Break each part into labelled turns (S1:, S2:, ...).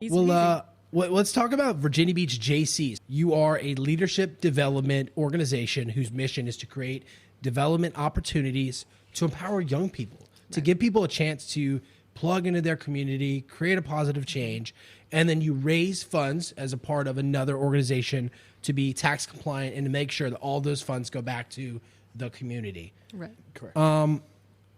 S1: Let's talk about Virginia Beach Jaycees. You are a leadership development organization whose mission is to create development opportunities to empower young people, to give people a chance to plug into their community, create a positive change, and then you raise funds as a part of another organization to be tax compliant and to make sure that all those funds go back to the community.
S2: Right.
S3: Correct.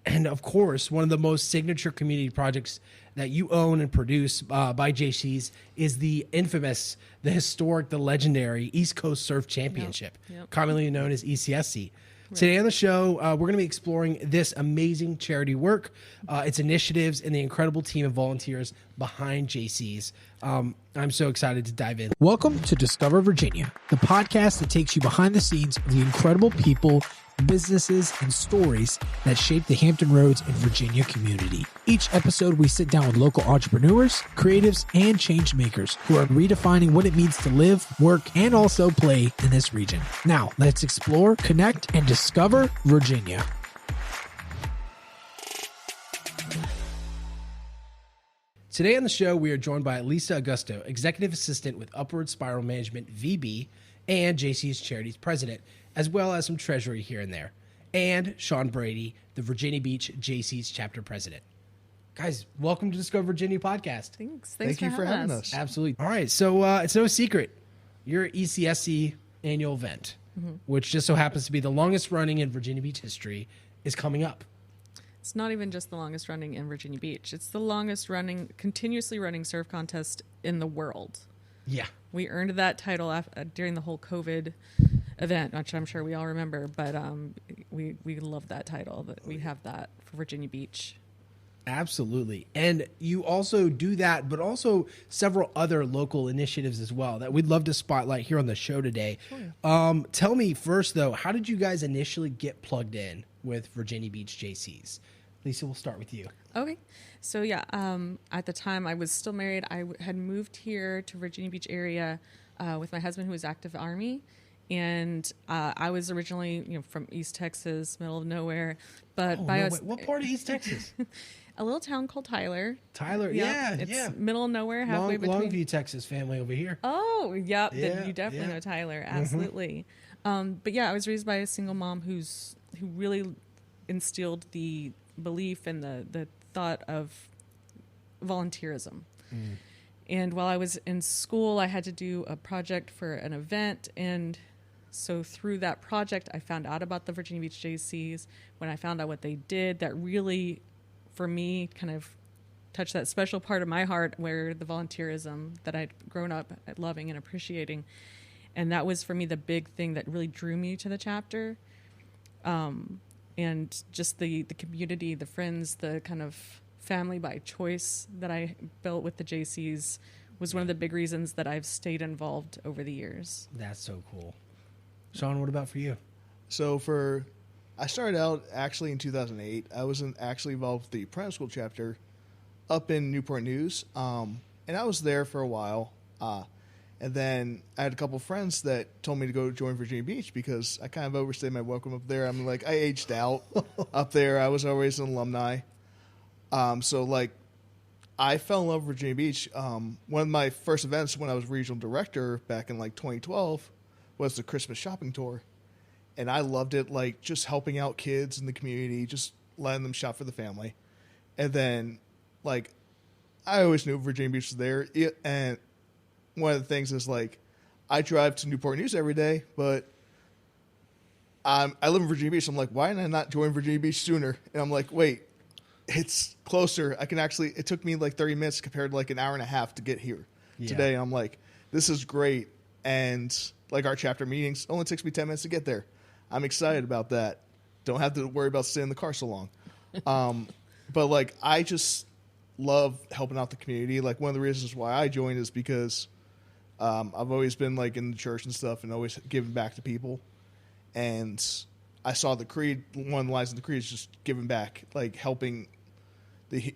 S1: And of course, one of the most signature community projects that you own and produce by Jaycees is the infamous, the historic, the legendary East Coast Surf Championship, commonly known as ECSC. Right. Today on the show, we're going to be exploring this amazing charity work, its initiatives, and the incredible team of volunteers behind Jaycees. I'm so excited to dive in. Welcome to Discover Virginia, the podcast that takes you behind the scenes of the incredible people, businesses, and stories that shape the Hampton Roads and Virginia community. Each episode, we sit down with local entrepreneurs, creatives, and change makers who are redefining what it means to live, work, and also play in this region. Now, let's explore, connect, and discover Virginia. Today on the show, we are joined by Lisa Agosto, Executive Assistant with Upward Spiral Management, VB, and Jaycees Charities President, as well as some treasury here and there, and Sean Brady, the Virginia Beach Jaycees Chapter President. Guys, welcome to Discover Virginia podcast.
S2: Thank you for having us.
S1: Absolutely. All right, so it's no secret, your ECSC annual event, which just so happens to be the longest running in Virginia Beach history, is coming up.
S2: It's not even just the longest running in Virginia Beach. It's the longest running, continuously running surf contest in the world.
S1: Yeah.
S2: We earned that title during the whole COVID event, which I'm sure we all remember, but we love that title, that we have that for Virginia Beach.
S1: Absolutely. And you also do that, but also several other local initiatives as well that we'd love to spotlight here on the show today. Sure. Tell me first, though, how did you guys initially get plugged in with Virginia Beach Jaycees? Lisa, we'll start with you.
S2: Okay. So, at the time I was still married. I had moved here to Virginia Beach area with my husband, who was active Army. And I was originally, from East Texas, middle of nowhere. But
S1: what part of East Texas?
S2: A little town called Tyler.
S1: It's
S2: middle of nowhere, halfway between.
S1: Longview, Texas family over here.
S2: Oh, yep. You definitely know Tyler. Absolutely. But I was raised by a single mom who really instilled the belief and the thought of volunteerism. And while I was in school, I had to do a project for an event, and so through that project, I found out about the Virginia Beach Jaycees. When I found out what they did, that really, for me, kind of touched that special part of my heart where the volunteerism that I'd grown up loving and appreciating. And that was, for me, the big thing that really drew me to the chapter. And just the community, the friends, the kind of family by choice that I built with the Jaycees was one of the big reasons that I've stayed involved over the years.
S1: That's so cool. Sean, what about for you?
S3: So I started out actually in 2008. I was actually involved with the primary school chapter up in Newport News. And I was there for a while. And then I had a couple of friends that told me to go join Virginia Beach because I kind of overstayed my welcome up there. I aged out up there. I was always an alumni. I fell in love with Virginia Beach. One of my first events when I was regional director back in 2012 was the Christmas shopping tour. And I loved it, just helping out kids in the community, just letting them shop for the family. And then, I always knew Virginia Beach was there. And one of the things is, I drive to Newport News every day, but I live in Virginia Beach. I'm like, why didn't I not join Virginia Beach sooner? And I'm like, wait, it's closer. It took me 30 minutes compared to an hour and a half to get here today. I'm like, this is great. And our chapter meetings only takes me 10 minutes to get there. I'm excited about that. Don't have to worry about sitting in the car so long. But I just love helping out the community. One of the reasons why I joined is because I've always been in the church and stuff and always giving back to people. And I saw the creed, one of the lines in the creed is just giving back, helping the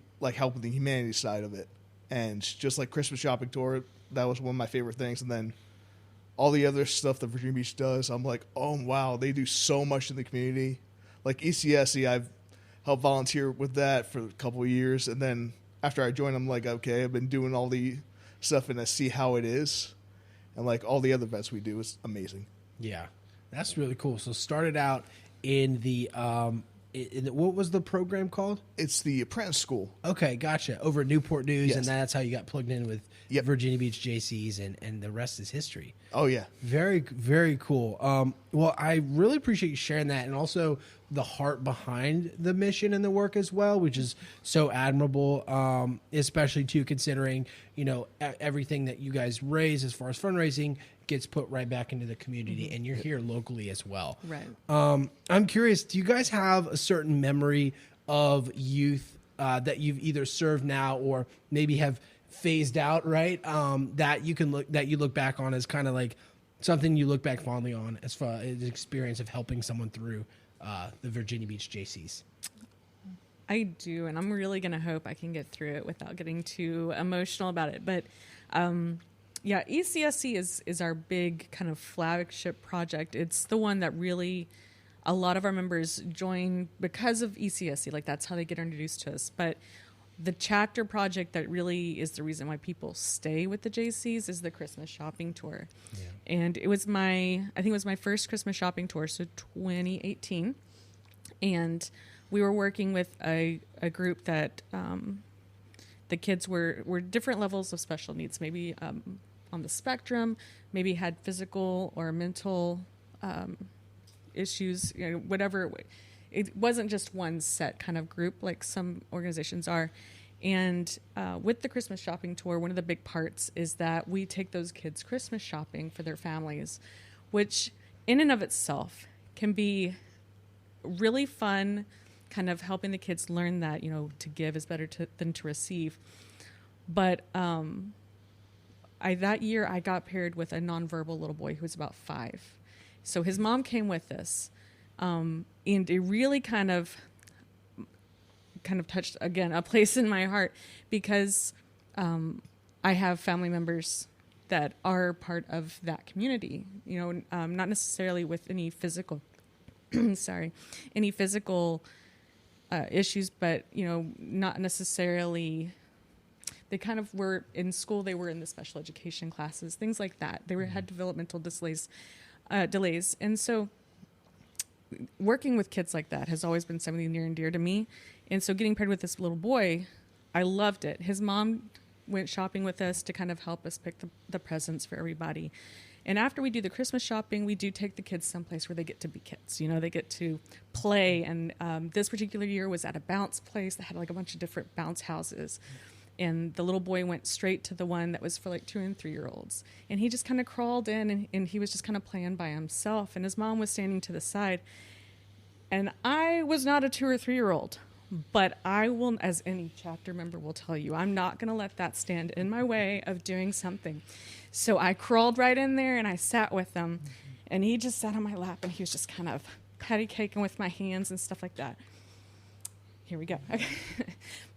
S3: humanity side of it. And just Christmas shopping tour, that was one of my favorite things. And then all the other stuff that Virginia Beach does, I'm like, oh, wow, they do so much in the community. ECSC, I've helped volunteer with that for a couple of years. And then after I joined, I'm like, okay, I've been doing all the stuff and to see how it is. And like all the other events we do is amazing.
S1: Yeah, that's really cool. So started out in the what was the program called?
S3: It's the apprentice school.
S1: Okay, gotcha. Over at Newport News,
S3: Yes.
S1: and that's how you got plugged in with Virginia Beach Jaycees, and the rest is history.
S3: Oh, yeah.
S1: Very, very cool. Well, I really appreciate you sharing that, and also the heart behind the mission and the work as well, which is so admirable, especially too considering, everything that you guys raise as far as fundraising gets put right back into the community, and you're here locally as well.
S2: Right.
S1: I'm curious, do you guys have a certain memory of youth that you've either served now or maybe have phased out, right? That you look back on as kind of like something you look back fondly on as far as the experience of helping someone through the Virginia Beach Jaycees?
S2: I do, and I'm really going to hope I can get through it without getting too emotional about it. But ECSC is our big kind of flagship project. It's the one that really a lot of our members join because of ECSC. Like, that's how they get introduced to us. But the chapter project that really is the reason why people stay with the Jaycees is the Christmas shopping tour. Yeah. And it was I think it was my first Christmas shopping tour, so 2018. And we were working with a group that the kids were different levels of special needs, maybe on the spectrum, maybe had physical or mental issues, whatever. It wasn't just one set kind of group like some organizations are. And with the Christmas shopping tour, one of the big parts is that we take those kids Christmas shopping for their families, which in and of itself can be really fun, kind of helping the kids learn that, to give is better than to receive. But that year I got paired with a nonverbal little boy who was about 5. So his mom came with us. And it really kind of touched, again, a place in my heart because I have family members that are part of that community, not necessarily with any physical, issues, but, not necessarily, they kind of were in school, they were in the special education classes, things like that. They had developmental delays. And so working with kids like that has always been something near and dear to me. And so getting paired with this little boy, I loved it. His mom went shopping with us to kind of help us pick the presents for everybody. And after we do the Christmas shopping, we do take the kids someplace where they get to be kids. They get to play. And this particular year was at a bounce place that had like a bunch of different bounce houses. And the little boy went straight to the one that was for like 2 and 3-year-olds. And he just kind of crawled in and he was just kind of playing by himself. And his mom was standing to the side. And I was not a 2 or 3-year-old, but I will, as any chapter member will tell you, I'm not going to let that stand in my way of doing something. So I crawled right in there and I sat with him. And he just sat on my lap and he was just kind of patty caking with my hands and stuff like that. Here we go.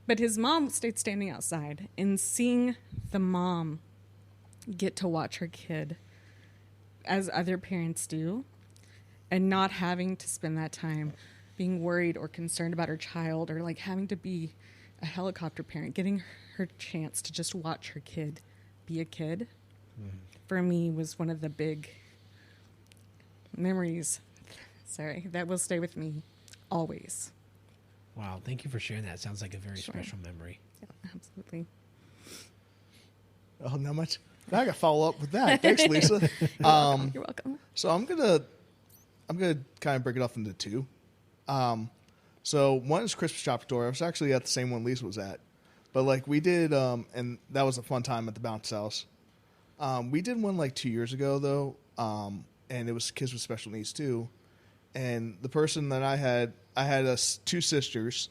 S2: But his mom stayed standing outside, and seeing the mom get to watch her kid as other parents do and not having to spend that time being worried or concerned about her child or like having to be a helicopter parent, getting her chance to just watch her kid be a kid, for me was one of the big memories, that will stay with me always.
S1: Wow, thank you for sharing that. It sounds like a very special memory.
S2: Yeah, absolutely.
S3: Oh, not much. Now I got to follow up with that. Thanks, Lisa.
S2: You're welcome.
S3: So I'm gonna kind of break it off into 2. So one is Christmas shopping tour. I was actually at the same one Lisa was at, but like we did, and that was a fun time at the bounce house. We did one like 2 years ago though, and it was kids with special needs too. And the person that I had 2 sisters.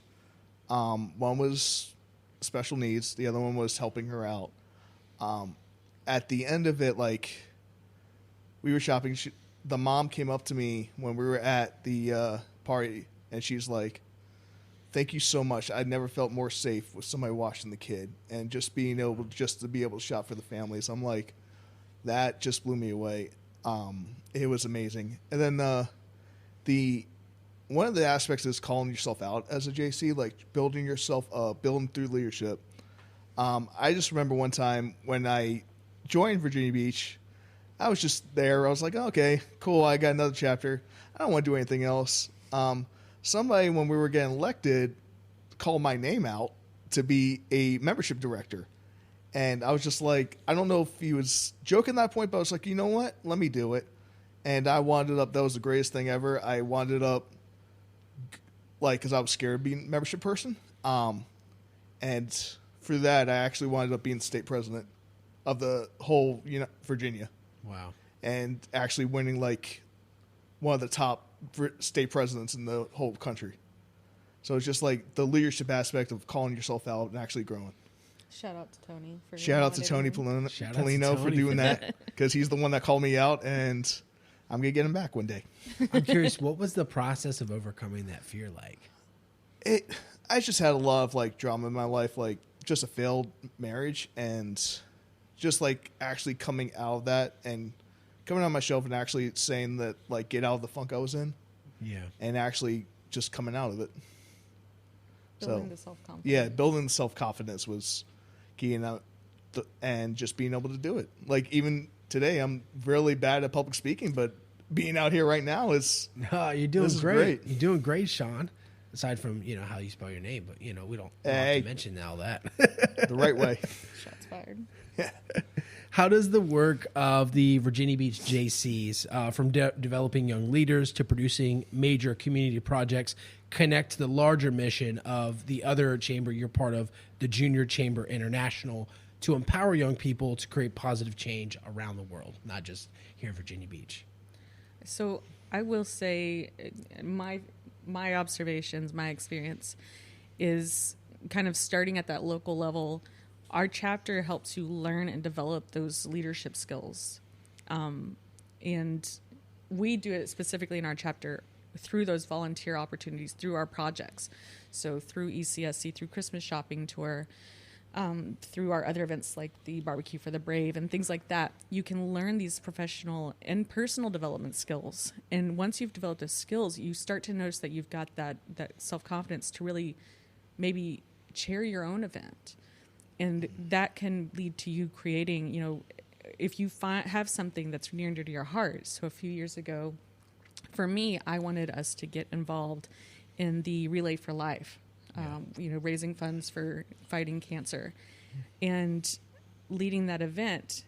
S3: One was special needs. The other one was helping her out. At the end of it, like, we were shopping. The mom came up to me when we were at the party, and she's like, "Thank you so much. I never felt more safe with somebody watching the kid, and just being able to be able to shop for the families." I'm like, that just blew me away. It was amazing. And then one of the aspects is calling yourself out as a JC, like building yourself up, building through leadership. I just remember one time when I joined Virginia Beach, I was just there. I was like, okay, cool. I got another chapter. I don't want to do anything else. Somebody, when we were getting elected, called my name out to be a membership director. And I was just like, I don't know if he was joking at that point, but I was like, you know what? Let me do it. And I wound it up. That was the greatest thing ever. I wound it up, like, because I was scared of being a membership person. And for that, I actually wound up being state president of the whole Virginia.
S1: Wow.
S3: And actually winning, like, one of the top state presidents in the whole country. So it's just like the leadership aspect of calling yourself out and actually growing.
S2: Shout out to Tony.
S3: Shout out to Tony Polino for doing that, because he's the one that called me out, and I'm going to get him back one day.
S1: I'm curious, what was the process of overcoming that fear like?
S3: I just had a lot of, like, drama in my life, like just a failed marriage, and just, like, actually coming out of that and coming on my shelf and actually saying that, like, get out of the funk I was in.
S1: Yeah.
S3: And actually just coming out of it.
S2: Building the self-confidence.
S3: Yeah, building the self-confidence was key, and just being able to do it. Like, even today, I'm really bad at public speaking, but being out here right now is...
S1: you're doing great. You're doing great, Sean. Aside from, how you spell your name, but, we don't have to mention all that.
S3: The right way.
S2: Shots fired.
S1: How does the work of the Virginia Beach Jaycees, from developing young leaders to producing major community projects, connect to the larger mission of the other chamber you're part of, the Junior Chamber International, to empower young people to create positive change around the world, not just here in Virginia Beach?
S2: So I will say my observations, my experience is kind of starting at that local level. Our chapter helps you learn and develop those leadership skills. And we do it specifically in our chapter through those volunteer opportunities, through our projects. So through ECSC, through Christmas shopping tour, through our other events like the Barbecue for the Brave and things like that, you can learn these professional and personal development skills. And once you've developed those skills, you start to notice that you've got that self-confidence to really maybe chair your own event. And that can lead to you creating, if you have something that's near and dear to your heart. So a few years ago, for me, I wanted us to get involved in the Relay for Life, raising funds for fighting cancer. And leading that event,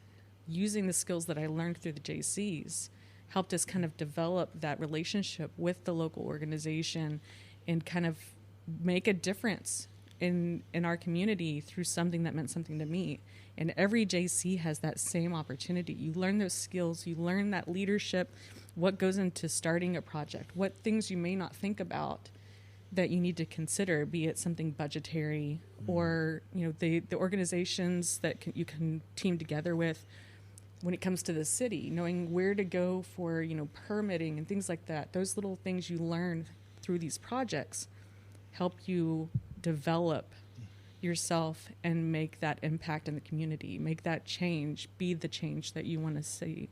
S2: using the skills that I learned through the Jaycees, helped us kind of develop that relationship with the local organization and kind of make a difference in our community through something that meant something to me. And every Jaycee has that same opportunity. You learn those skills, you learn that leadership, what goes into starting a project, what things you may not think about that you need to consider, be it something budgetary or, the organizations that you can team together with when it comes to the city, knowing where to go for, permitting and things like that. Those little things you learn through these projects help you develop yourself and make that impact in the community, make that change, be the change that you want to see,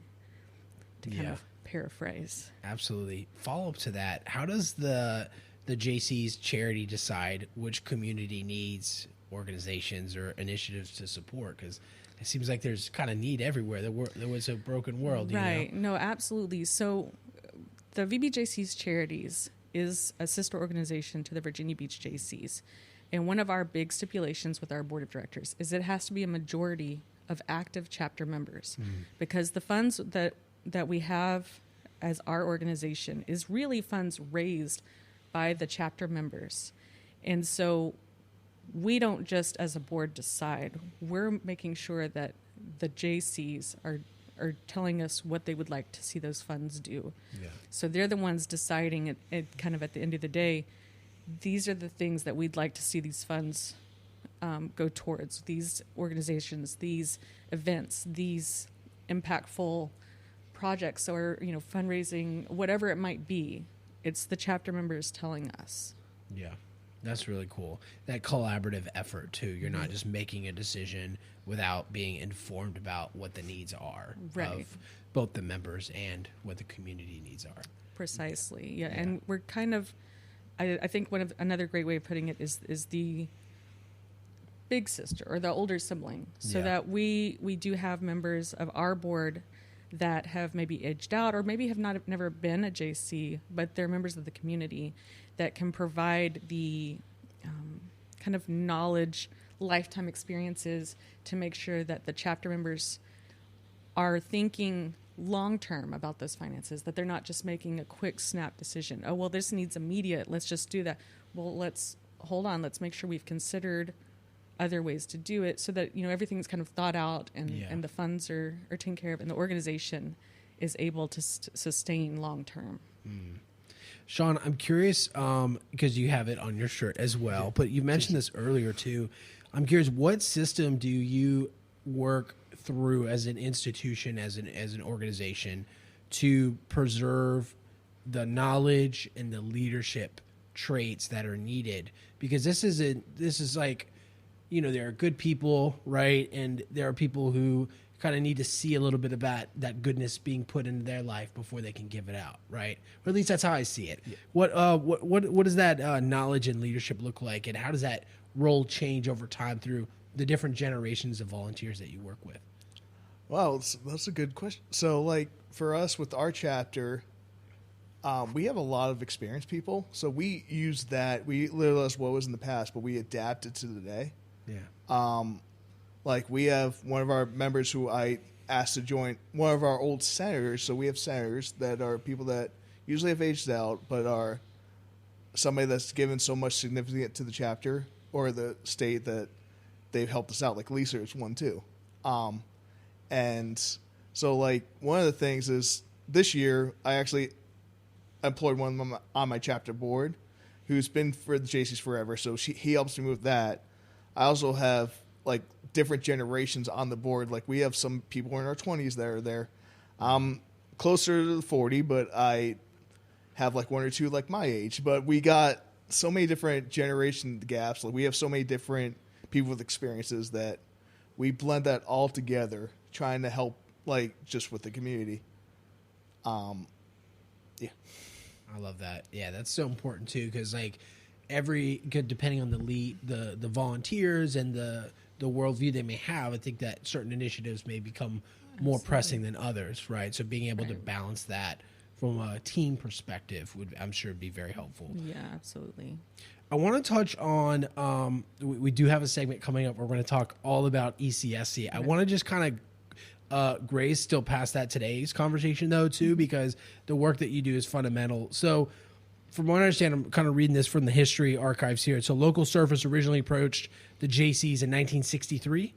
S2: to kind of paraphrase.
S1: Absolutely. Follow up to that, how does the Jaycees charity decide which community needs organizations or initiatives to support? Because it seems like there's kind of need everywhere. There was a broken world.
S2: Right. No, absolutely. So the VB Jaycees Charities is a sister organization to the Virginia Beach Jaycees. And one of our big stipulations with our board of directors is it has to be a majority of active chapter members, because the funds that we have as our organization is really funds raised by the chapter members. And so we don't just as a board decide. We're making sure that the Jaycees are telling us what they would like to see those funds do. Yeah. So they're the ones deciding it kind of at the end of the day, these are the things that we'd like to see these funds go towards, these organizations, these events, these impactful projects or, fundraising, whatever it might be. It's the chapter members telling us.
S1: Yeah, that's really cool. That collaborative effort, too. You're not just making a decision without being informed about what the needs are of both the members and what the community needs are.
S2: Precisely, yeah. And we're kind of, I think another great way of putting it is big sister or the older sibling, so that we do have members of our board that have maybe aged out or maybe have never been a JC, but they're members of the community that can provide the kind of knowledge, lifetime experiences to make sure that the chapter members are thinking long-term about those finances, that they're not just making a quick snap decision. Oh, well, this needs immediate. Let's just do that. Well, let's hold on. Let's make sure we've considered other ways to do it so that, everything's kind of thought out and the funds are taken care of and the organization is able to sustain long-term.
S1: Sean, I'm curious, because you have it on your shirt as well, but you mentioned this earlier too. I'm curious, what system do you work through as an institution, as an organization, to preserve the knowledge and the leadership traits that are needed? Because this is like, there are good people, right? And there are people who kind of need to see a little bit of that goodness being put into their life before they can give it out, right? Or at least that's how I see it. Yeah. What does that knowledge and leadership look like, and how does that role change over time through the different generations of volunteers that you work with?
S3: Wow, that's a good question. So, like, for us with our chapter, we have a lot of experienced people. So we use that. We realized what was in the past, but we adapted to today. Yeah. Like, we have one of our members who I asked to join one of our old senators. So we have senators that are people that usually have aged out, but are somebody that's given so much significance to the chapter or the state that they've helped us out. Like Lisa is one too. And so, like, one of the things is this year I actually employed one of them on my chapter board who's been for the Jaycees forever. So he helps me with that. I also have, like, different generations on the board. Like, we have some people in our 20s that are there. I'm closer to 40, but I have, like, one or two, like, my age. But we got so many different generation gaps. Like, we have so many different people with experiences that we blend that all together, trying to help, like, just with the community. Yeah.
S1: I love that. Yeah, that's so important too, because, like, depending on the volunteers and the worldview they may have, I think that certain initiatives may become more pressing than others, right? So being able to balance that from a team perspective I'm sure, be very helpful.
S2: Yeah, absolutely.
S1: I want to touch on, we do have a segment coming up where we're going to talk all about ECSC. Right. I want to just kind of graze still past that today's conversation, though, too, because the work that you do is fundamental. So from what I understand, I'm kind of reading this from the history archives here. So local surfers originally approached the Jaycees in 1963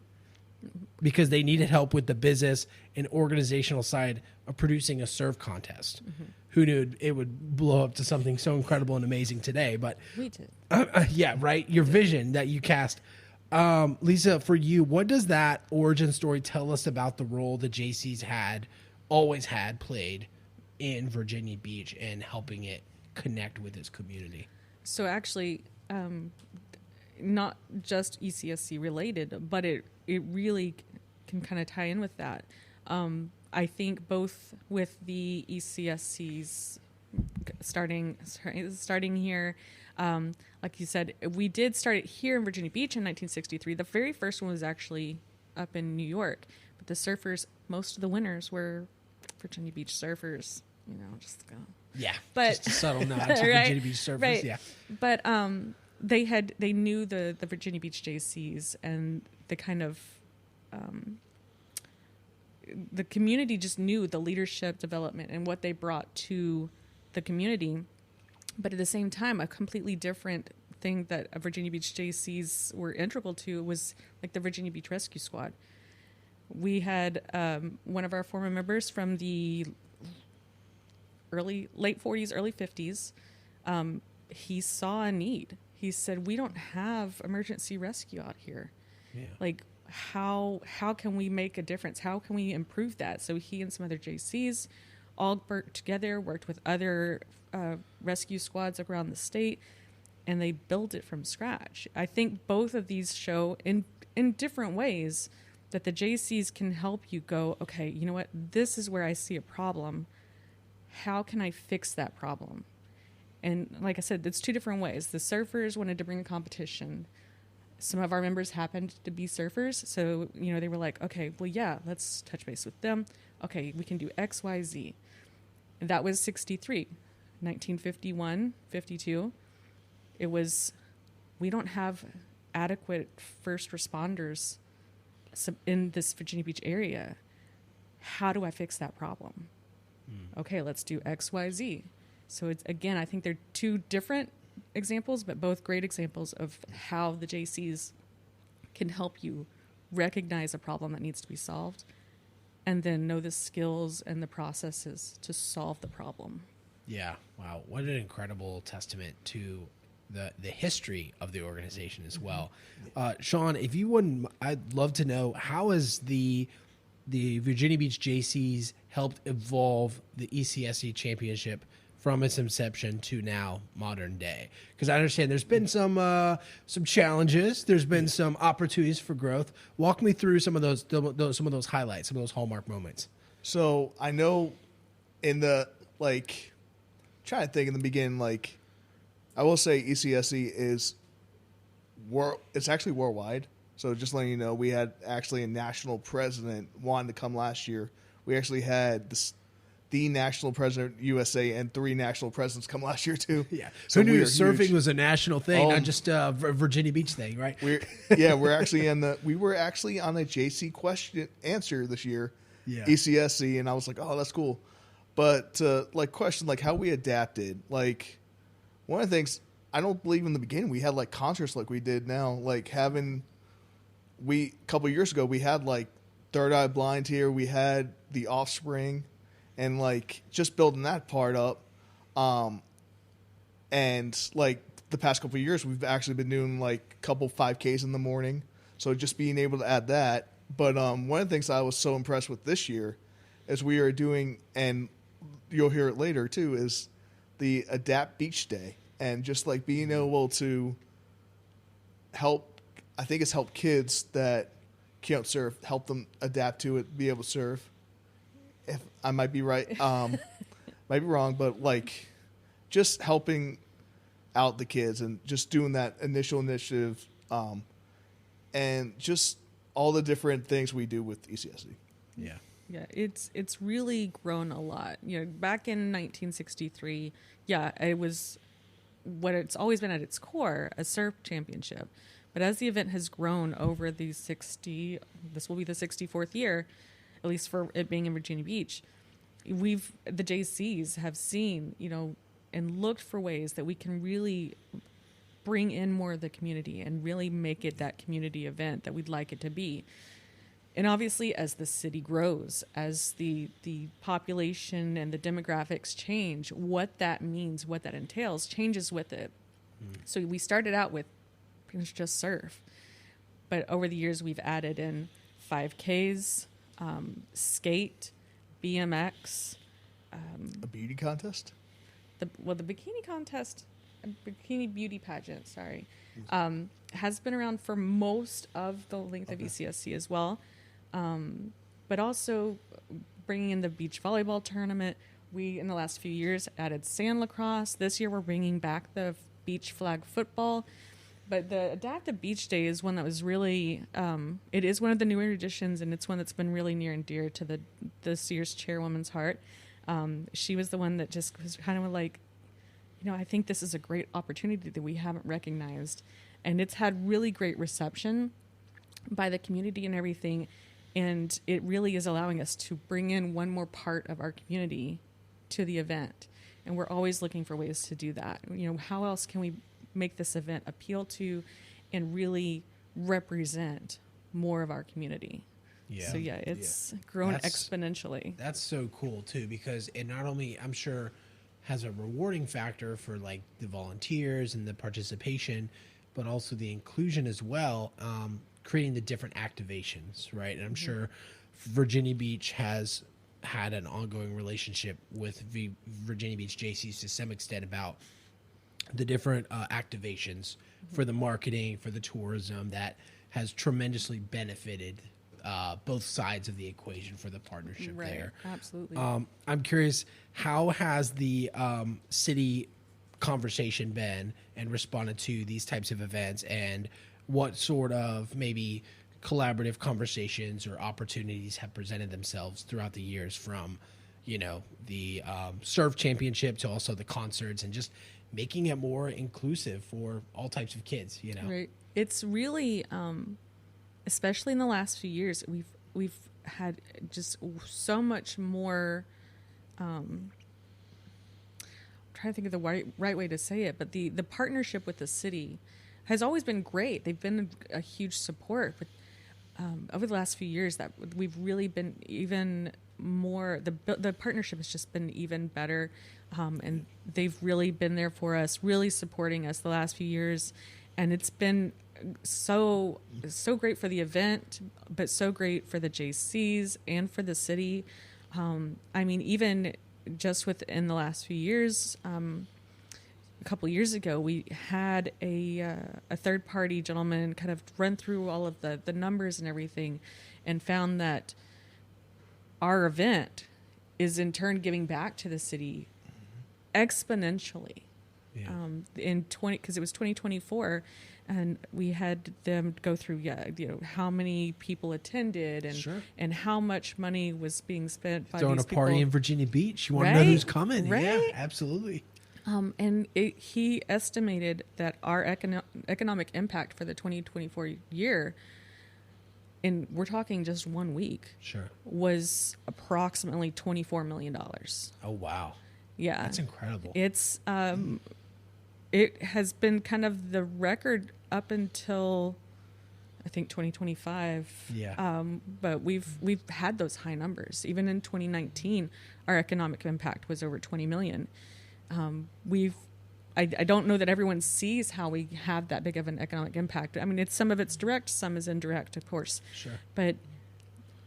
S1: because they needed help with the business and organizational side of producing a surf contest. Mm-hmm. Who knew it would blow up to something so incredible and amazing today? But
S2: we did.
S1: Yeah, right. Your vision that you cast. Lisa, for you, what does that origin story tell us about the role the Jaycees always had played in Virginia Beach and helping it connect with its community?
S2: So actually, not just ECSC related, but it really can kind of tie in with that. I think both with the ECSCs starting here, like you said, we did start it here in Virginia Beach in 1963. The very first one was actually up in New York, but the surfers, most of the winners were Virginia Beach surfers. Just go.
S1: Yeah,
S2: but
S1: just a subtle nod to
S2: right,
S1: Virginia Beach surfers.
S2: Right.
S1: Yeah,
S2: but they knew the Virginia Beach Jaycees, and the kind of the community just knew the leadership development and what they brought to the community. But at the same time, a completely different thing that a Virginia Beach Jaycees were integral to was like the Virginia Beach Rescue Squad. We had one of our former members from the late 40s, early 50s. He saw a need. He said, "We don't have emergency rescue out here. Yeah. Like, how can we make a difference? How can we improve that?" So he and some other Jaycees all worked together, worked with other rescue squads around the state, and they built it from scratch. I think both of these show in different ways that the Jaycees can help you go, okay, you know what? This is where I see a problem. How can I fix that problem? And like I said, it's two different ways. The surfers wanted to bring a competition. Some of our members happened to be surfers. So, they were like, okay, well, yeah, let's touch base with them. Okay, we can do X, Y, Z. That was 63. 1951, 52. It was, we don't have adequate first responders in this Virginia Beach area. How do I fix that problem? Okay, let's do X, Y, Z. So it's, again, I think they're two different examples, but both great examples of how the Jaycees can help you recognize a problem that needs to be solved and then know the skills and the processes to solve the problem.
S1: Yeah. Wow. What an incredible testament to the history of the organization as well. Sean, if you wouldn't, I'd love to know, how has the Virginia Beach Jaycees helped evolve the ECSC championship from its inception to now, modern day? Because I understand there's been some challenges, there's been some opportunities for growth. Walk me through some of those highlights, some of those hallmark moments.
S3: So I know in the trying to think in the beginning, I will say ECSC is it's actually worldwide. So just letting you know, we had actually a national president wanting to come last year. We actually had the national president USA and 3 national presidents come last year too.
S1: Yeah. So who knew surfing was a national thing, not just a Virginia Beach thing, right?
S3: We were actually on a JC question answer this year, ECSC, and I was like, oh, that's cool. But question how we adapted, one of the things I don't believe in the beginning we had concerts like we did now, a couple of years ago we had Third Eye Blind here, we had The Offspring, and just building that part up, and the past couple of years we've actually been doing a couple 5Ks in the morning, so just being able to add that. But one of the things I was so impressed with this year is we are doing, and you'll hear it later too, is the Adapt Beach Day, and just being able to help, I think it's help kids that can't surf, help them adapt to it, be able to surf. If I might be right, might be wrong, but just helping out the kids and just doing that initial initiative, and just all the different things we do with ECSC.
S1: Yeah.
S2: Yeah, it's really grown a lot. Back in 1963, it was what it's always been at its core, a surf championship. But as the event has grown over the this will be the 64th year, at least for it being in Virginia Beach, the Jaycees have seen, and looked for ways that we can really bring in more of the community and really make it that community event that we'd like it to be. And obviously, as the city grows, as the population and the demographics change, what that means, what that entails, changes with it. So we started out with just surf. But over the years, we've added in 5Ks, skate, BMX.
S3: A beauty contest?
S2: The bikini contest, bikini beauty pageant, sorry, has been around for most of the length of ECSC as well. But also bringing in the beach volleyball tournament. We, in the last few years, added sand lacrosse. This year, we're bringing back the beach flag football. But the Adaptive Beach Day is one that was really, it is one of the newer additions, and it's one that's been really near and dear to this year's chairwoman's heart. She was the one that just was kind of I think this is a great opportunity that we haven't recognized. And it's had really great reception by the community and everything. And it really is allowing us to bring in one more part of our community to the event. And we're always looking for ways to do that. How else can we make this event appeal to and really represent more of our community? Yeah. So it's grown exponentially.
S1: That's so cool too, because it not only, I'm sure, has a rewarding factor for the volunteers and the participation, but also the inclusion as well, creating the different activations, right? And I'm sure Virginia Beach has had an ongoing relationship with Virginia Beach Jaycees to some extent about the different activations for the marketing, for the tourism, that has tremendously benefited both sides of the equation for the partnership there.
S2: Absolutely.
S1: I'm curious, how has the city conversation been and responded to these types of events, and what sort of maybe collaborative conversations or opportunities have presented themselves throughout the years from, the surf championship to also the concerts and just making it more inclusive for all types of kids,
S2: Right. It's really, especially in the last few years, we've had just so much more, I'm trying to think of the right way to say it, but the partnership with the city has always been great. They've been a huge support, but over the last few years that we've really been even more, the partnership has just been even better, and they've really been there for us, really supporting us the last few years, and it's been so great for the event, but so great for the Jaycees and for the city. Even just within the last few years, a couple of years ago, we had a third-party gentleman kind of run through all of the numbers and everything and found that our event is in turn giving back to the city exponentially.
S1: Yeah.
S2: Because it was 2024, and we had them go through, how many people attended and
S1: Sure.
S2: and how much money was being spent by
S1: Throwing
S2: these
S1: a party
S2: people.
S1: in Virginia Beach. You want to know who's coming?
S2: Right?
S1: Yeah, absolutely.
S2: And he estimated that our economic impact for the 2024 year, and we're talking just 1 week,
S1: Sure.
S2: was approximately $24 million.
S1: Oh, wow.
S2: Yeah.
S1: That's incredible.
S2: It's it has been kind of the record up until I think 2025.
S1: Yeah.
S2: But we've had those high numbers. Even in 2019, our economic impact was over 20 million. I don't know that everyone sees how we have that big of an economic impact. I mean, some of it's direct, some is indirect, of course.
S1: Sure.
S2: But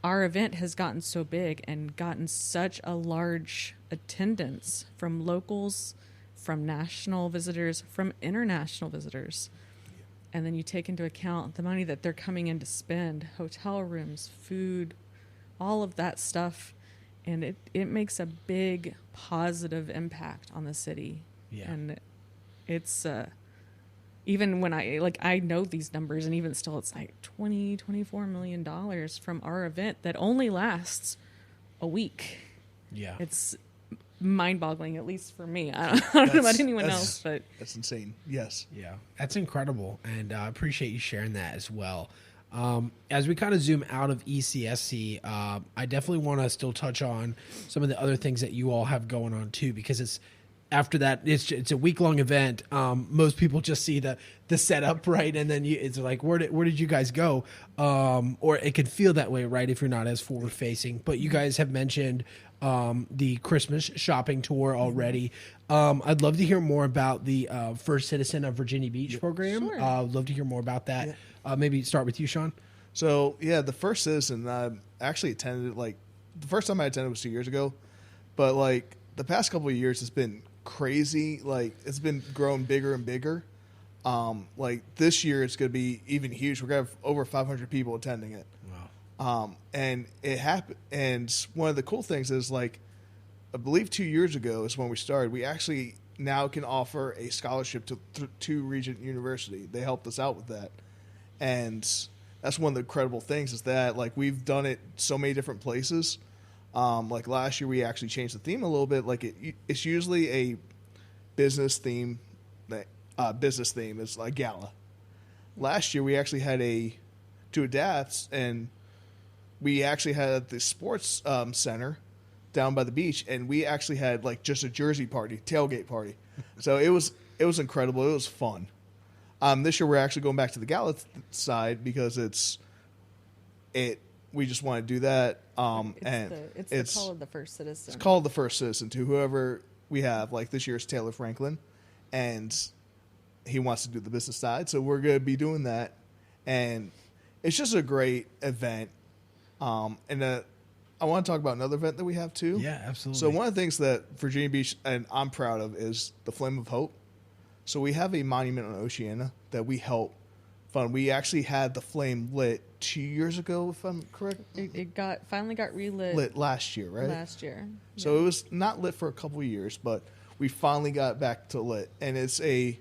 S2: our event has gotten so big and gotten such a large attendance from locals, from national visitors, from international visitors. And then you take into account the money that they're coming in to spend, hotel rooms, food, all of that stuff. And it makes a big positive impact on the city.
S1: Yeah.
S2: And it's even when I know these numbers, and even still it's like $24 million from our event that only lasts a week.
S1: Yeah.
S2: It's mind-boggling, at least for me. I don't know about anyone else, but
S3: that's insane. Yes.
S1: Yeah, that's incredible, and I appreciate you sharing that as well. As we kind of zoom out of ECSC, I definitely want to still touch on some of the other things that you all have going on too, because it's after that it's a week-long event. Most people just see the setup, right, and then it's like where did you guys go? Or it could feel that way, right, if you're not as forward-facing. But you guys have mentioned the Christmas shopping tour already. I'd love to hear more about the First Citizen of Virginia Beach program.
S2: Sure.
S1: I'd love to hear more about that. Maybe start with you, Sean.
S3: So, yeah, the First Citizen, I actually attended it, the first time I attended was 2 years ago. But, the past couple of years, it's been crazy. It's been growing bigger and bigger. This year, it's going to be even huge. We're going to have over 500 people attending it.
S1: Wow.
S3: And it happened. And one of the cool things is, I believe 2 years ago is when we started. We actually now can offer a scholarship to Regent University. They helped us out with that. And that's one of the incredible things is that, we've done it so many different places. Last year, we actually changed the theme a little bit. It's usually a business theme. Business theme is a gala. Last year, we actually had to adapt, and we actually had the sports center down by the beach, and we actually had just a jersey party, tailgate party. So it was incredible. It was fun. This year we're actually going back to the gala side because we just want to do that.
S2: It's called the First Citizen.
S3: It's called the First Citizen to whoever we have. This year it's Taylor Franklin, and he wants to do the business side, so we're going to be doing that. And it's just a great event. I want to talk about another event that we have too.
S1: Yeah, absolutely.
S3: So one of the things that Virginia Beach, and I'm proud of, is the Flame of Hope. So we have a monument on Oceana that we help fund. We actually had the flame lit 2 years ago, if I'm correct.
S2: It finally got relit
S3: Lit last year, right?
S2: last year.
S3: So it was not lit for a couple of years, but we finally got back to lit. And it's a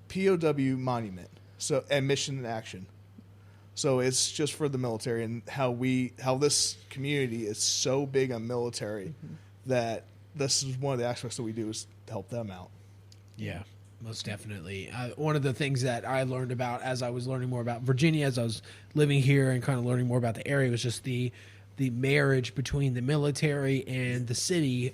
S3: POW monument. So, and mission and action. So it's just for the military, and how this community is so big on military that this is one of the aspects that we do is to help them out.
S1: Yeah, most definitely. One of the things that I learned about as I was learning more about Virginia, as I was living here and kind of learning more about the area, was just the marriage between the military and the city.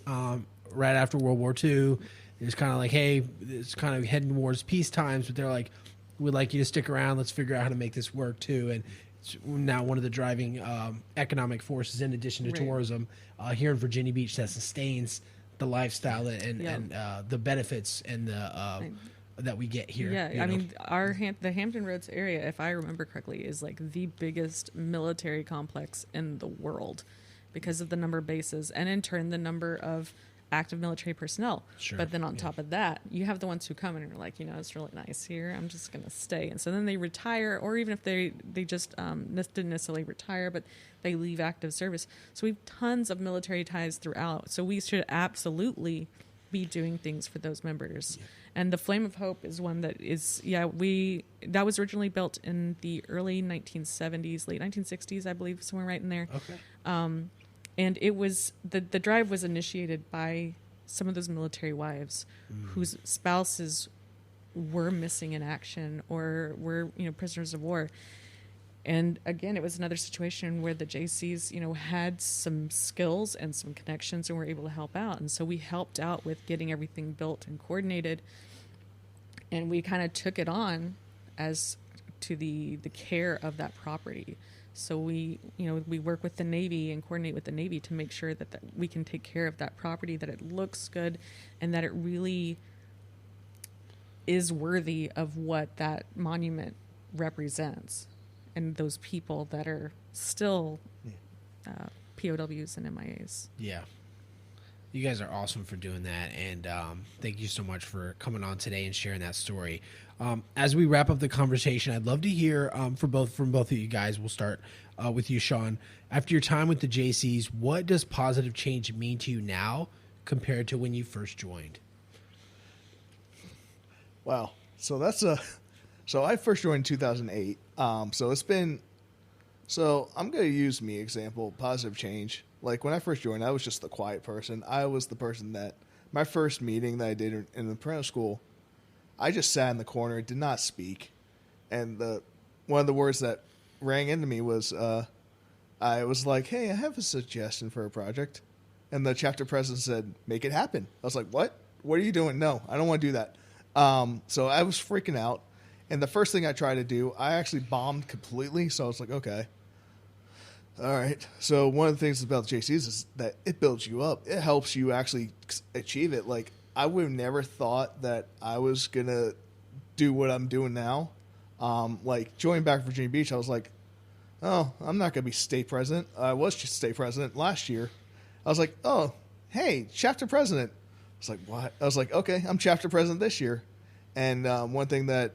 S1: Right after World War II, it's kind of like, hey, it's kind of heading towards peace times, but they're like, we'd like you to stick around. Let's figure out how to make this work too. And it's now one of the driving economic forces, in addition to tourism, here in Virginia Beach, that sustains the lifestyle and the benefits and the that we get here.
S2: Yeah, I mean, the Hampton Roads area, if I remember correctly, is like the biggest military complex in the world because of the number of bases and in turn the number of active military personnel.
S1: Sure.
S2: But then on top of that, you have the ones who come and are like, it's really nice here. I'm just going to stay. And so then they retire, or even if they just didn't necessarily retire, but they leave active service. So we have tons of military ties throughout. So we should absolutely be doing things for those members. Yeah. And the Flame of Hope is one that is, that was originally built in the early 1970s, late 1960s, I believe, somewhere right in there.
S1: Okay.
S2: And it was the drive was initiated by some of those military wives whose spouses were missing in action or were prisoners of war. And again, it was another situation where the Jaycees had some skills and some connections and were able to help out. And so we helped out with getting everything built and coordinated. And we kind of took it on as to the care of that property. So we work with the Navy and coordinate with the Navy to make sure that we can take care of that property, that it looks good, and that it really is worthy of what that monument represents, and those people that are still POWs and MIAs.
S1: Yeah. You guys are awesome for doing that, and thank you so much for coming on today and sharing that story. As we wrap up the conversation, I'd love to hear from both of you guys. We'll start with you, Sean. After your time with the Jaycees, what does positive change mean to you now compared to when you first joined?
S3: Wow. So I first joined in 2008. So I'm going to use me example, positive change. Like when I first joined, I was just the quiet person. I was the person that my first meeting that I did in the parental school, I just sat in the corner, did not speak. And one of the words that rang into me was, I was like, hey, I have a suggestion for a project. And the chapter president said, make it happen. I was like, what? What are you doing? No, I don't want to do that. So I was freaking out. And the first thing I tried to do, I actually bombed completely. So I was like, okay. All right. So one of the things about the Jaycees is that it builds you up. It helps you actually achieve it. Like I would have never thought that I was going to do what I'm doing now. Like joining back Virginia Beach, I was like, oh, I'm not going to be state president. I was just state president last year. I was like, oh, hey, chapter president. I was like, what? I was like, okay, I'm chapter president this year. And one thing that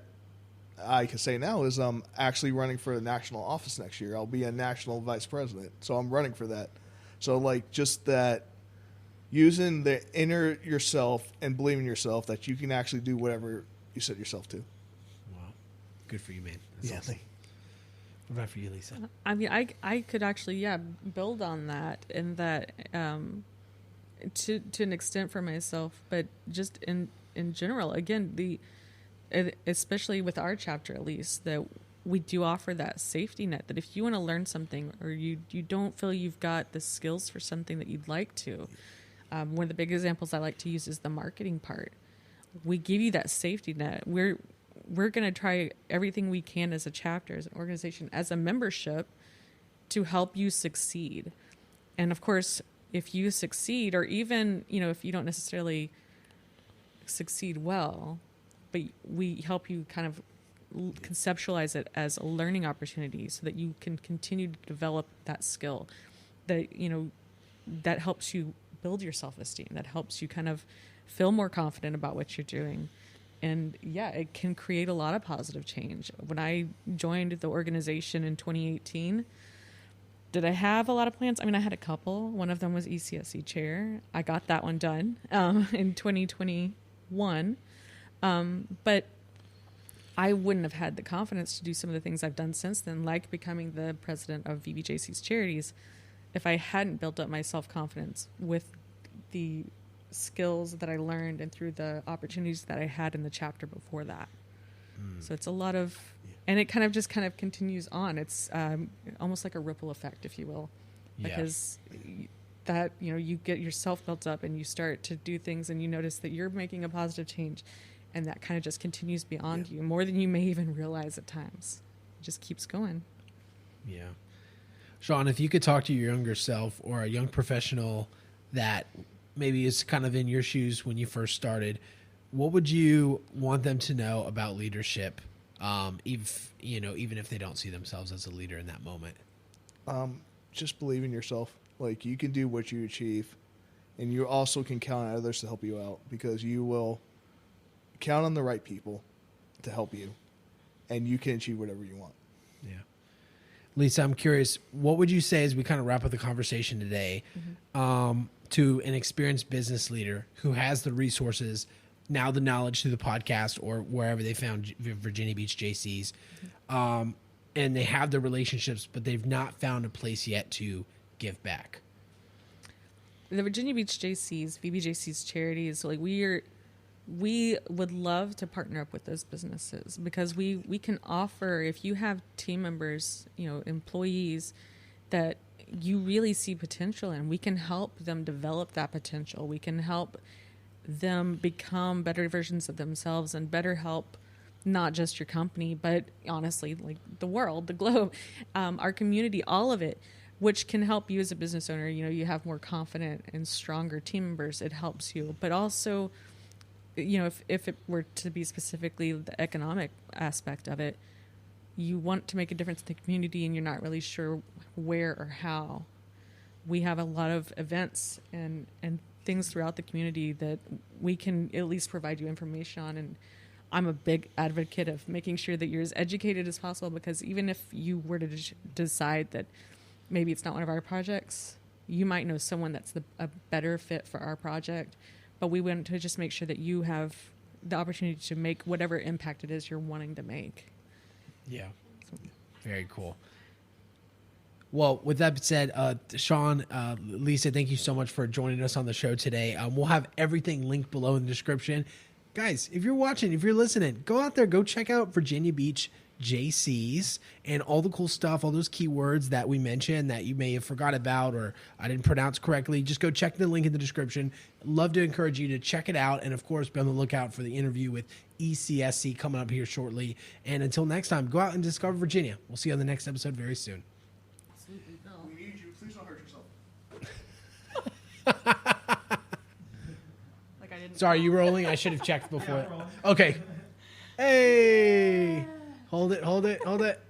S3: I can say now is I'm actually running for the national office next year. I'll be a national vice president. So I'm running for that. So like just that using the inner yourself and believing yourself that you can actually do whatever you set yourself to.
S1: Wow. Good for you, man. That's
S3: Yeah.
S1: awesome. What about for you, Lisa?
S2: I mean, I could actually, build on that and that to an extent for myself, but just in general, again, especially with our chapter, at least, that we do offer that safety net that if you want to learn something or you don't feel you've got the skills for something that you'd like to, one of the big examples I like to use is the marketing part. We give you that safety net. We're going to try everything we can as a chapter, as an organization, as a membership to help you succeed. And of course, if you succeed, or even, if you don't necessarily succeed well, but we help you kind of conceptualize it as a learning opportunity so that you can continue to develop that skill that, that helps you build your self-esteem, that helps you kind of feel more confident about what you're doing. And it can create a lot of positive change. When I joined the organization in 2018, did I have a lot of plans? I mean, I had a couple. One of them was ECSC chair. I got that one done in 2021. But I wouldn't have had the confidence to do some of the things I've done since then, like becoming the president of VBJC's Charities, if I hadn't built up my self-confidence with the skills that I learned and through the opportunities that I had in the chapter before that. So it's a lot of, and it kind of continues on. It's almost like a ripple effect, if you will, because that, you get yourself built up and you start to do things and you notice that you're making a positive change, and that kind of just continues beyond you more than you may even realize at times. It just keeps going.
S1: Yeah. Sean, if you could talk to your younger self or a young professional that maybe is kind of in your shoes when you first started, what would you want them to know about leadership, even if they don't see themselves as a leader in that moment?
S3: Just believe in yourself. Like, you can do what you achieve, and you also can count on others to help you out, because you will count on the right people to help you, and you can achieve whatever you want.
S1: Yeah. Lisa, I'm curious, what would you say as we kind of wrap up the conversation today, to an experienced business leader who has the resources, now the knowledge through the podcast or wherever they found Virginia Beach Jaycees, and they have the relationships, but they've not found a place yet to give back?
S2: The Virginia Beach Jaycees, VBJC's Charities, like we would love to partner up with those businesses, because we can offer, if you have team members, employees that you really see potential in, we can help them develop that potential. We can help them become better versions of themselves and better help not just your company, but honestly, like the world, the globe, our community, all of it, which can help you as a business owner. You have more confident and stronger team members. It helps you. But also, if it were to be specifically the economic aspect of it, you want to make a difference in the community and you're not really sure where or how. We have a lot of events and things throughout the community that we can at least provide you information on. And I'm a big advocate of making sure that you're as educated as possible, because even if you were to decide that maybe it's not one of our projects, you might know someone that's a better fit for our project. But we want to just make sure that you have the opportunity to make whatever impact it is you're wanting to make.
S1: Yeah. Very cool. Well, with that said, Sean, Lisa, thank you so much for joining us on the show today. We'll have everything linked below in the description. Guys, if you're watching, if you're listening, go out there, go check out Virginia Beach Jaycees and all the cool stuff, all those keywords that we mentioned that you may have forgot about or I didn't pronounce correctly. Just go check the link in the description. Love to encourage you to check it out. And of course, be on the lookout for the interview with ECSC coming up here shortly. And until next time, go out and discover Virginia. We'll see you on the next episode very soon.
S3: Absolutely. We need you. Please don't hurt yourself.
S1: Sorry, you rolling? I should have checked before. Okay. Hey. Hold it.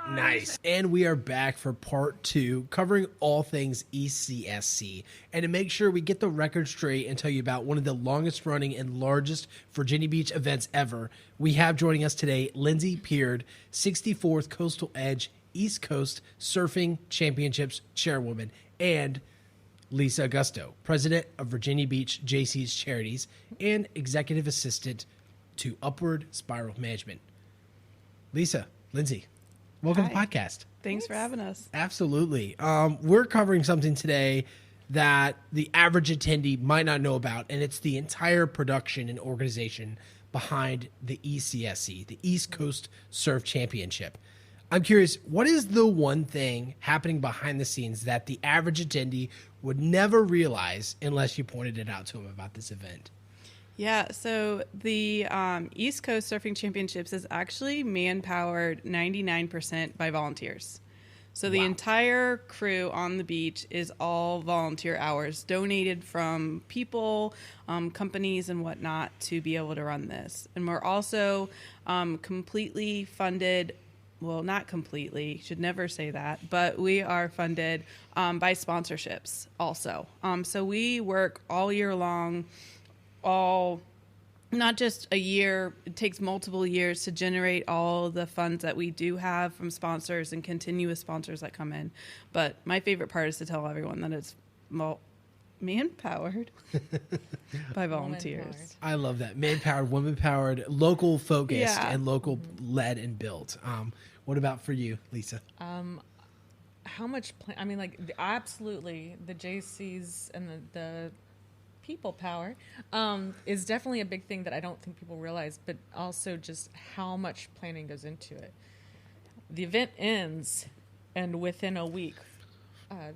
S1: Nice. And we are back for part 2, covering all things ECSC. And to make sure we get the record straight and tell you about one of the longest running and largest Virginia Beach events ever, we have joining us today Lindsey Peard, 64th Coastal Edge East Coast Surfing Championships Chairwoman, and Lisa Agosto, President of Virginia Beach Jaycees Charities and Executive Assistant to Upward Spiral Management. Lisa, Lindsey, welcome to the podcast.
S4: Thanks for having us.
S1: Absolutely. We're covering something today that the average attendee might not know about, and it's the entire production and organization behind the ECSC, the East Coast Surf Championship. I'm curious, what is the one thing happening behind the scenes that the average attendee would never realize unless you pointed it out to them about this event?
S4: Yeah, so the East Coast Surfing Championships is actually man-powered 99% by volunteers. So the entire crew on the beach is all volunteer hours donated from people, companies, and whatnot to be able to run this. And we're also completely funded. Well, not completely, should never say that, but we are funded by sponsorships also. So we work all year long, not just a year, it takes multiple years to generate all the funds that we do have from sponsors and continuous sponsors that come in. But my favorite part is to tell everyone that it's man-powered by volunteers.
S2: Woman-powered.
S1: I love that. Man-powered, women-powered, local focused,
S4: Yeah.
S1: and local led and built. What about for you, Lisa?
S2: How much I mean, like, absolutely the Jaycees and the people power is definitely a big thing that I don't think people realize, but also just how much planning goes into it. The event ends, and within a week,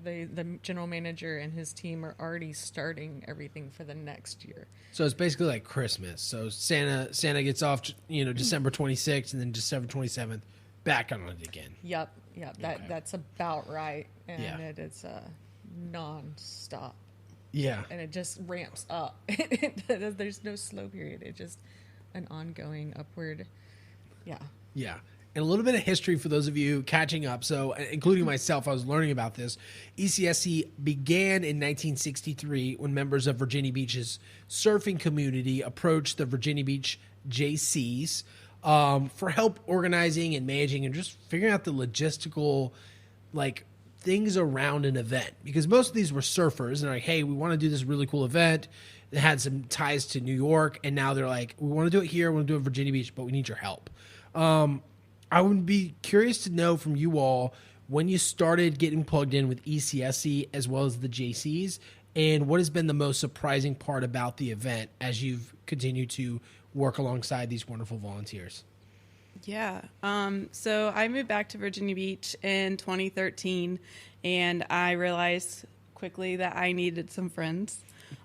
S2: the general manager and his team are already starting everything for the next year.
S1: So it's basically like Christmas. So Santa gets off, December 26th, and then December 27th, back on it again.
S2: Yep.
S1: Okay.
S2: That's about right, and
S1: Yeah.
S2: it is non-stop.
S1: Yeah.
S2: And it just ramps up. There's no slow period. It's just an ongoing upward. Yeah.
S1: Yeah. And a little bit of history for those of you catching up. So, including myself, I was learning about this. ECSC began in 1963 when members of Virginia Beach's surfing community approached the Virginia Beach Jaycees for help organizing and managing and just figuring out the logistical, things around an event, because most of these were surfers and they're like, hey, we want to do this really cool event that had some ties to New York, and now they're like, we want to do it here, we want to do it in Virginia Beach, but we need your help. I would be curious to know from you all when you started getting plugged in with ECSC as well as the Jaycees, and what has been the most surprising part about the event as you've continued to work alongside these wonderful volunteers.
S4: Yeah. So I moved back to Virginia Beach in 2013, and I realized quickly that I needed some friends.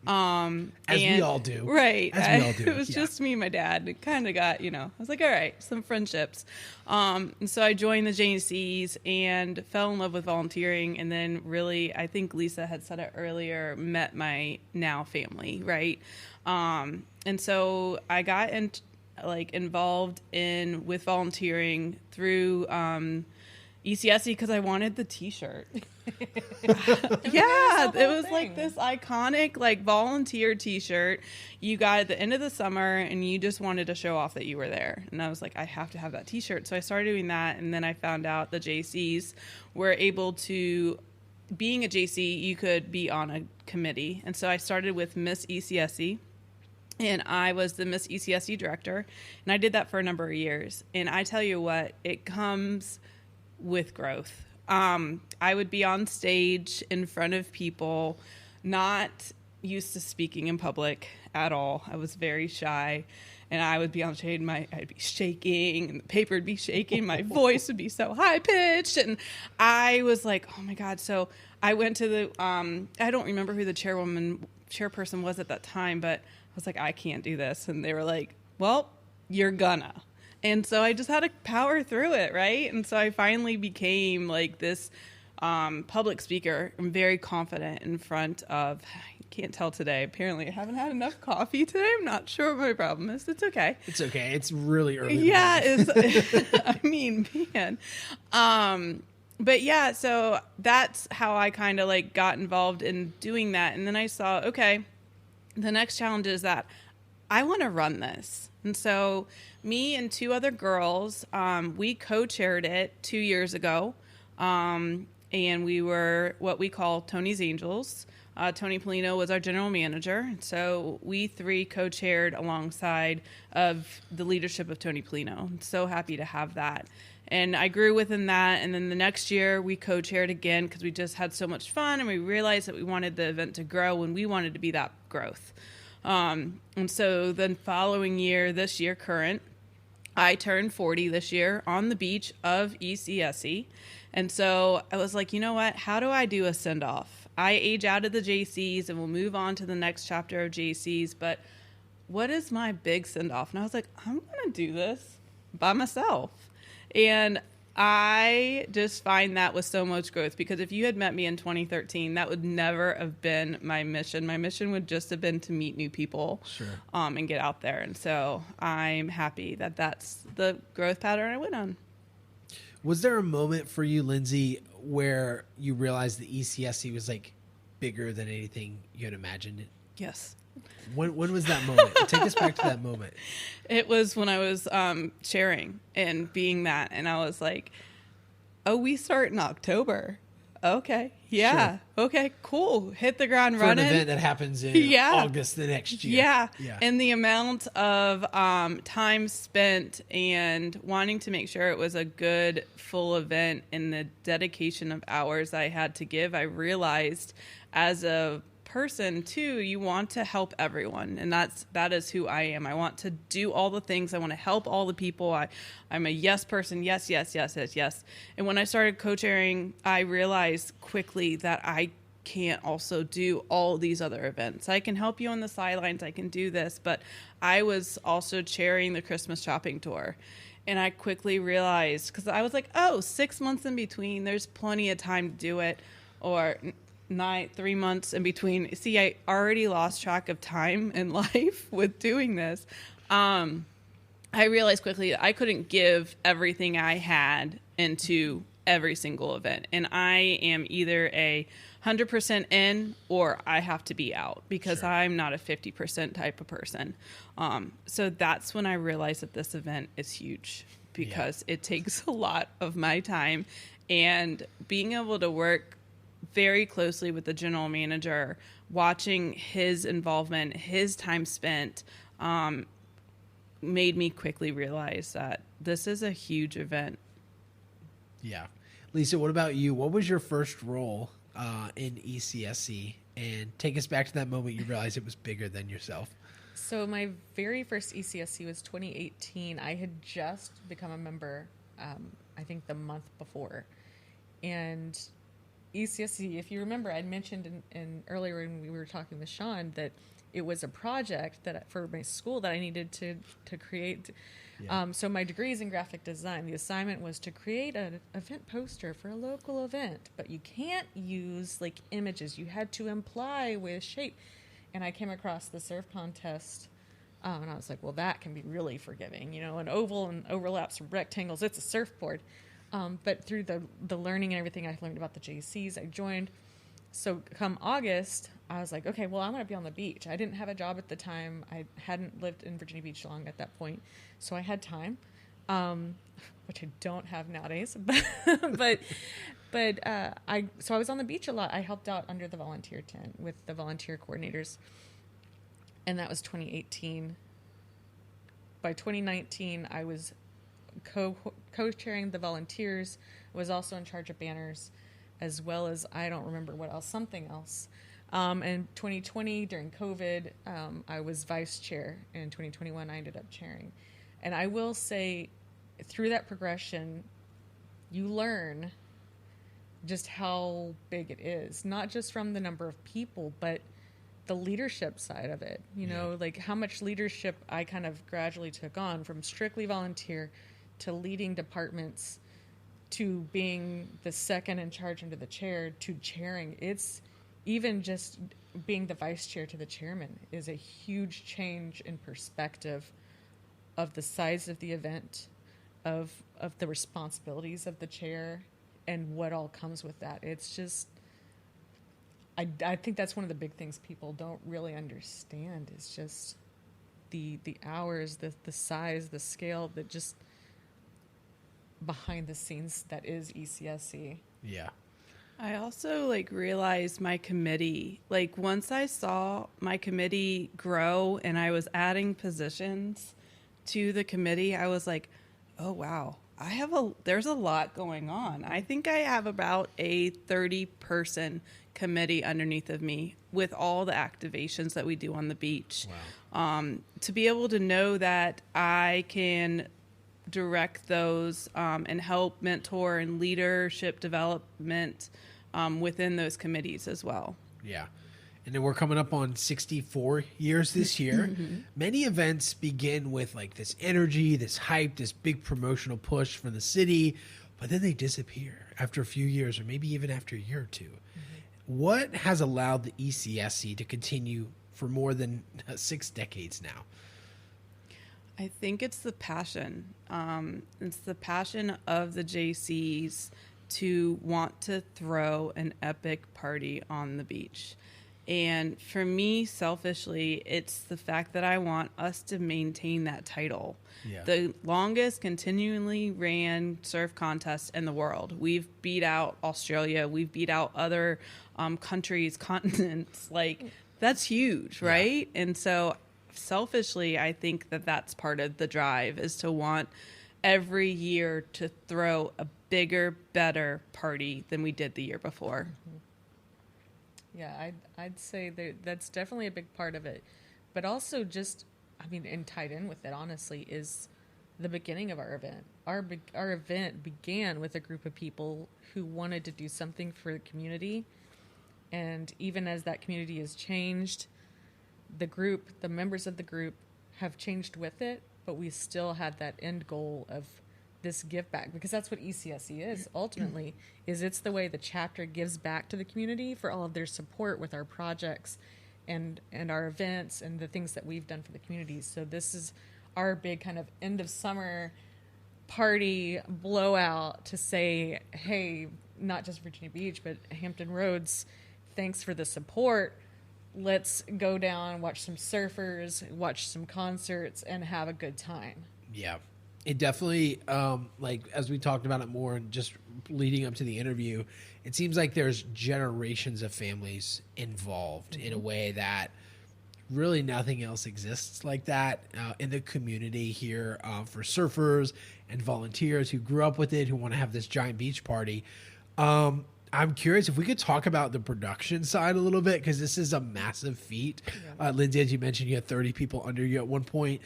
S1: As we all do.
S4: Right.
S1: As we all do.
S4: It was just me and my dad. It kind of got, I was like, all right, some friendships. And so I joined the Jaycees and fell in love with volunteering. And then really, I think Lisa had said it earlier, met my now family, right? And so I got involved with volunteering through ECSC because I wanted the T-shirt. Yeah, it was like this iconic volunteer T-shirt you got at the end of the summer, and you just wanted to show off that you were there. And I was like, I have to have that T-shirt. So I started doing that, and then I found out the Jaycees were able to, being a JC, you could be on a committee. And so I started with Miss ECSC. And I was the Miss ECSC director, and I did that for a number of years. And I tell you what, it comes with growth. I would be on stage in front of people, not used to speaking in public at all. I was very shy, and I would be on stage, I'd be shaking, and the paper would be shaking, my voice would be so high-pitched, and I was like, oh my God. So I went to the, I don't remember who the chairperson was at that time, but I was like, I can't do this. And they were like, well, you're gonna. And so I just had to power through it, right? And so I finally became this public speaker. I'm very confident in front of, I can't tell today. Apparently I haven't had enough coffee today. I'm not sure what my problem is. It's okay.
S1: It's okay. It's really early.
S4: Yeah, I mean, man. But yeah, so that's how I kind of got involved in doing that. And then I saw, okay, the next challenge is that I want to run this. And so me and two other girls, we co-chaired it 2 years ago. And we were what we call Tony's Angels. Tony Polino was our general manager. So we three co-chaired alongside of the leadership of Tony Polino. I'm so happy to have that. And I grew within that. And then the next year we co-chaired again because we just had so much fun, and we realized that we wanted the event to grow, and we wanted to be that growth. And so then following year, this year current, I turned 40 this year on the beach of ECSC. And so I was like, you know what? How do I do a send-off? I age out of the Jaycees and we'll move on to the next chapter of Jaycees. But what is my big send-off? And I was like, I'm going to do this by myself. And I just find that with so much growth, because if you had met me in 2013, that would never have been my mission. My mission would just have been to meet new people,
S1: Sure.
S4: And get out there. And so I'm happy that that's the growth pattern I went on.
S1: Was there a moment for you, Lindsey, where you realized the ECSC was bigger than anything you had imagined it?
S4: Yes.
S1: When was that moment? Take us back to that moment.
S4: It was when I was chairing and being that, and I was like, oh, we start in October. okay, yeah,
S1: Sure.
S4: okay, cool. Hit the ground
S1: For
S4: running.
S1: an event that happens in August the next year.
S4: Yeah. And the amount of time spent and wanting to make sure it was a good, full event and the dedication of hours I had to give, I realized as a person too, you want to help everyone, and that is who I am. I want to do all the things. I want to help all the people. I'm a yes person. Yes. And when I started co-chairing, I realized quickly that I can't also do all these other events. I can help you on the sidelines. I can do this, but I was also chairing the Christmas shopping tour. And I quickly realized, because I was like, 6 months in between, there's plenty of time to do it. Or 3 months in between. See, I already lost track of time in life with doing this. I realized quickly that I couldn't give everything I had into every single event. And I am either a 100% in or I have to be out, because
S1: Sure.
S4: I'm not a 50% type of person. So that's when I realized that this event is huge, because it takes a lot of my time, and being able to work very closely with the general manager, watching his involvement, his time spent, made me quickly realize that this is a huge event.
S1: Yeah. Lisa, what about you? What was your first role in ECSC? And take us back to that moment you realized it was bigger than yourself.
S2: So my very first ECSC was 2018. I had just become a member, I think the month before. And ECSC, if you remember, I mentioned in earlier when we were talking with Sean that it was a project that for my school that I needed to create.
S1: Yeah.
S2: So my degree is in graphic design. The assignment was to create an event poster for a local event, but you can't use like images. You had to imply with shape. And I came across the surf contest, and I was like, well, that can be really forgiving. An oval and overlaps from rectangles. It's a surfboard. But through the learning and everything I learned about the Jaycees, I joined. So come August, I was like, okay, well, I'm going to be on the beach. I didn't have a job at the time. I hadn't lived in Virginia Beach long at that point. So I had time, which I don't have nowadays. but I was on the beach a lot. I helped out under the volunteer tent with the volunteer coordinators. And that was 2018. By 2019, I was co-chairing the volunteers, was also in charge of banners, as well as, I don't remember what else, something else. In 2020, during COVID, I was vice chair. In 2021, I ended up chairing. And I will say, through that progression, you learn just how big it is, not just from the number of people, but the leadership side of it. Like how much leadership I kind of gradually took on, from strictly volunteer to leading departments, to being the second in charge under the chair, to chairing. It's even just being the vice chair to the chairman is a huge change in perspective of the size of the event, of the responsibilities of the chair, and what all comes with that. It's just, I think that's one of the big things people don't really understand, is just the hours, the size, the scale, that just behind the scenes that is ECSC.
S1: Yeah.
S4: I also realized my committee, once I saw my committee grow and I was adding positions to the committee, I was like, oh wow, there's a lot going on. I think I have about a 30-person committee underneath of me with all the activations that we do on the beach.
S1: Wow.
S4: To be able to know that I can direct those and help mentor and leadership development within those committees as well.
S1: Yeah. And then we're coming up on 64 years this year. Mm-hmm. Many events begin with this energy, this hype, this big promotional push for the city, but then they disappear after a few years, or maybe even after a year or two. Mm-hmm. What has allowed the ECSC to continue for more than 6 decades now?
S4: I think it's the passion. It's the passion of the Jaycees to want to throw an epic party on the beach. And for me, selfishly, it's the fact that I want us to maintain that title.
S1: Yeah.
S4: The longest continually ran surf contest in the world. We've beat out Australia. We've beat out other countries, continents. Like, that's huge, right? Yeah. And so selfishly, I think that that's part of the drive, is to want every year to throw a bigger, better party than we did the year before.
S2: Mm-hmm. Yeah, I'd say that's definitely a big part of it. But also just, I mean, and tied in with it, honestly, is the beginning of our event. Our event began with a group of people who wanted to do something for the community. And even as that community has changed, the members of the group have changed with it, but we still had that end goal of this give back, because that's what ECSC is ultimately, is it's the way the chapter gives back to the community for all of their support with our projects and our events and the things that we've done for the community. So this is our big kind of end of summer party blowout to say, hey, not just Virginia Beach, but Hampton Roads, thanks for the support. Let's go down, watch some surfers, watch some concerts, and have a good time.
S1: Yeah. It definitely, like, as we talked about it more and just leading up to the interview, it seems like there's generations of families involved in a way that really nothing else exists like that in the community here for surfers and volunteers who grew up with it, who want to have this giant beach party. I'm curious if we could talk about the production side a little bit, because this is a massive feat. Yeah. Lindsey, as you mentioned, you had 30 people under you at one point.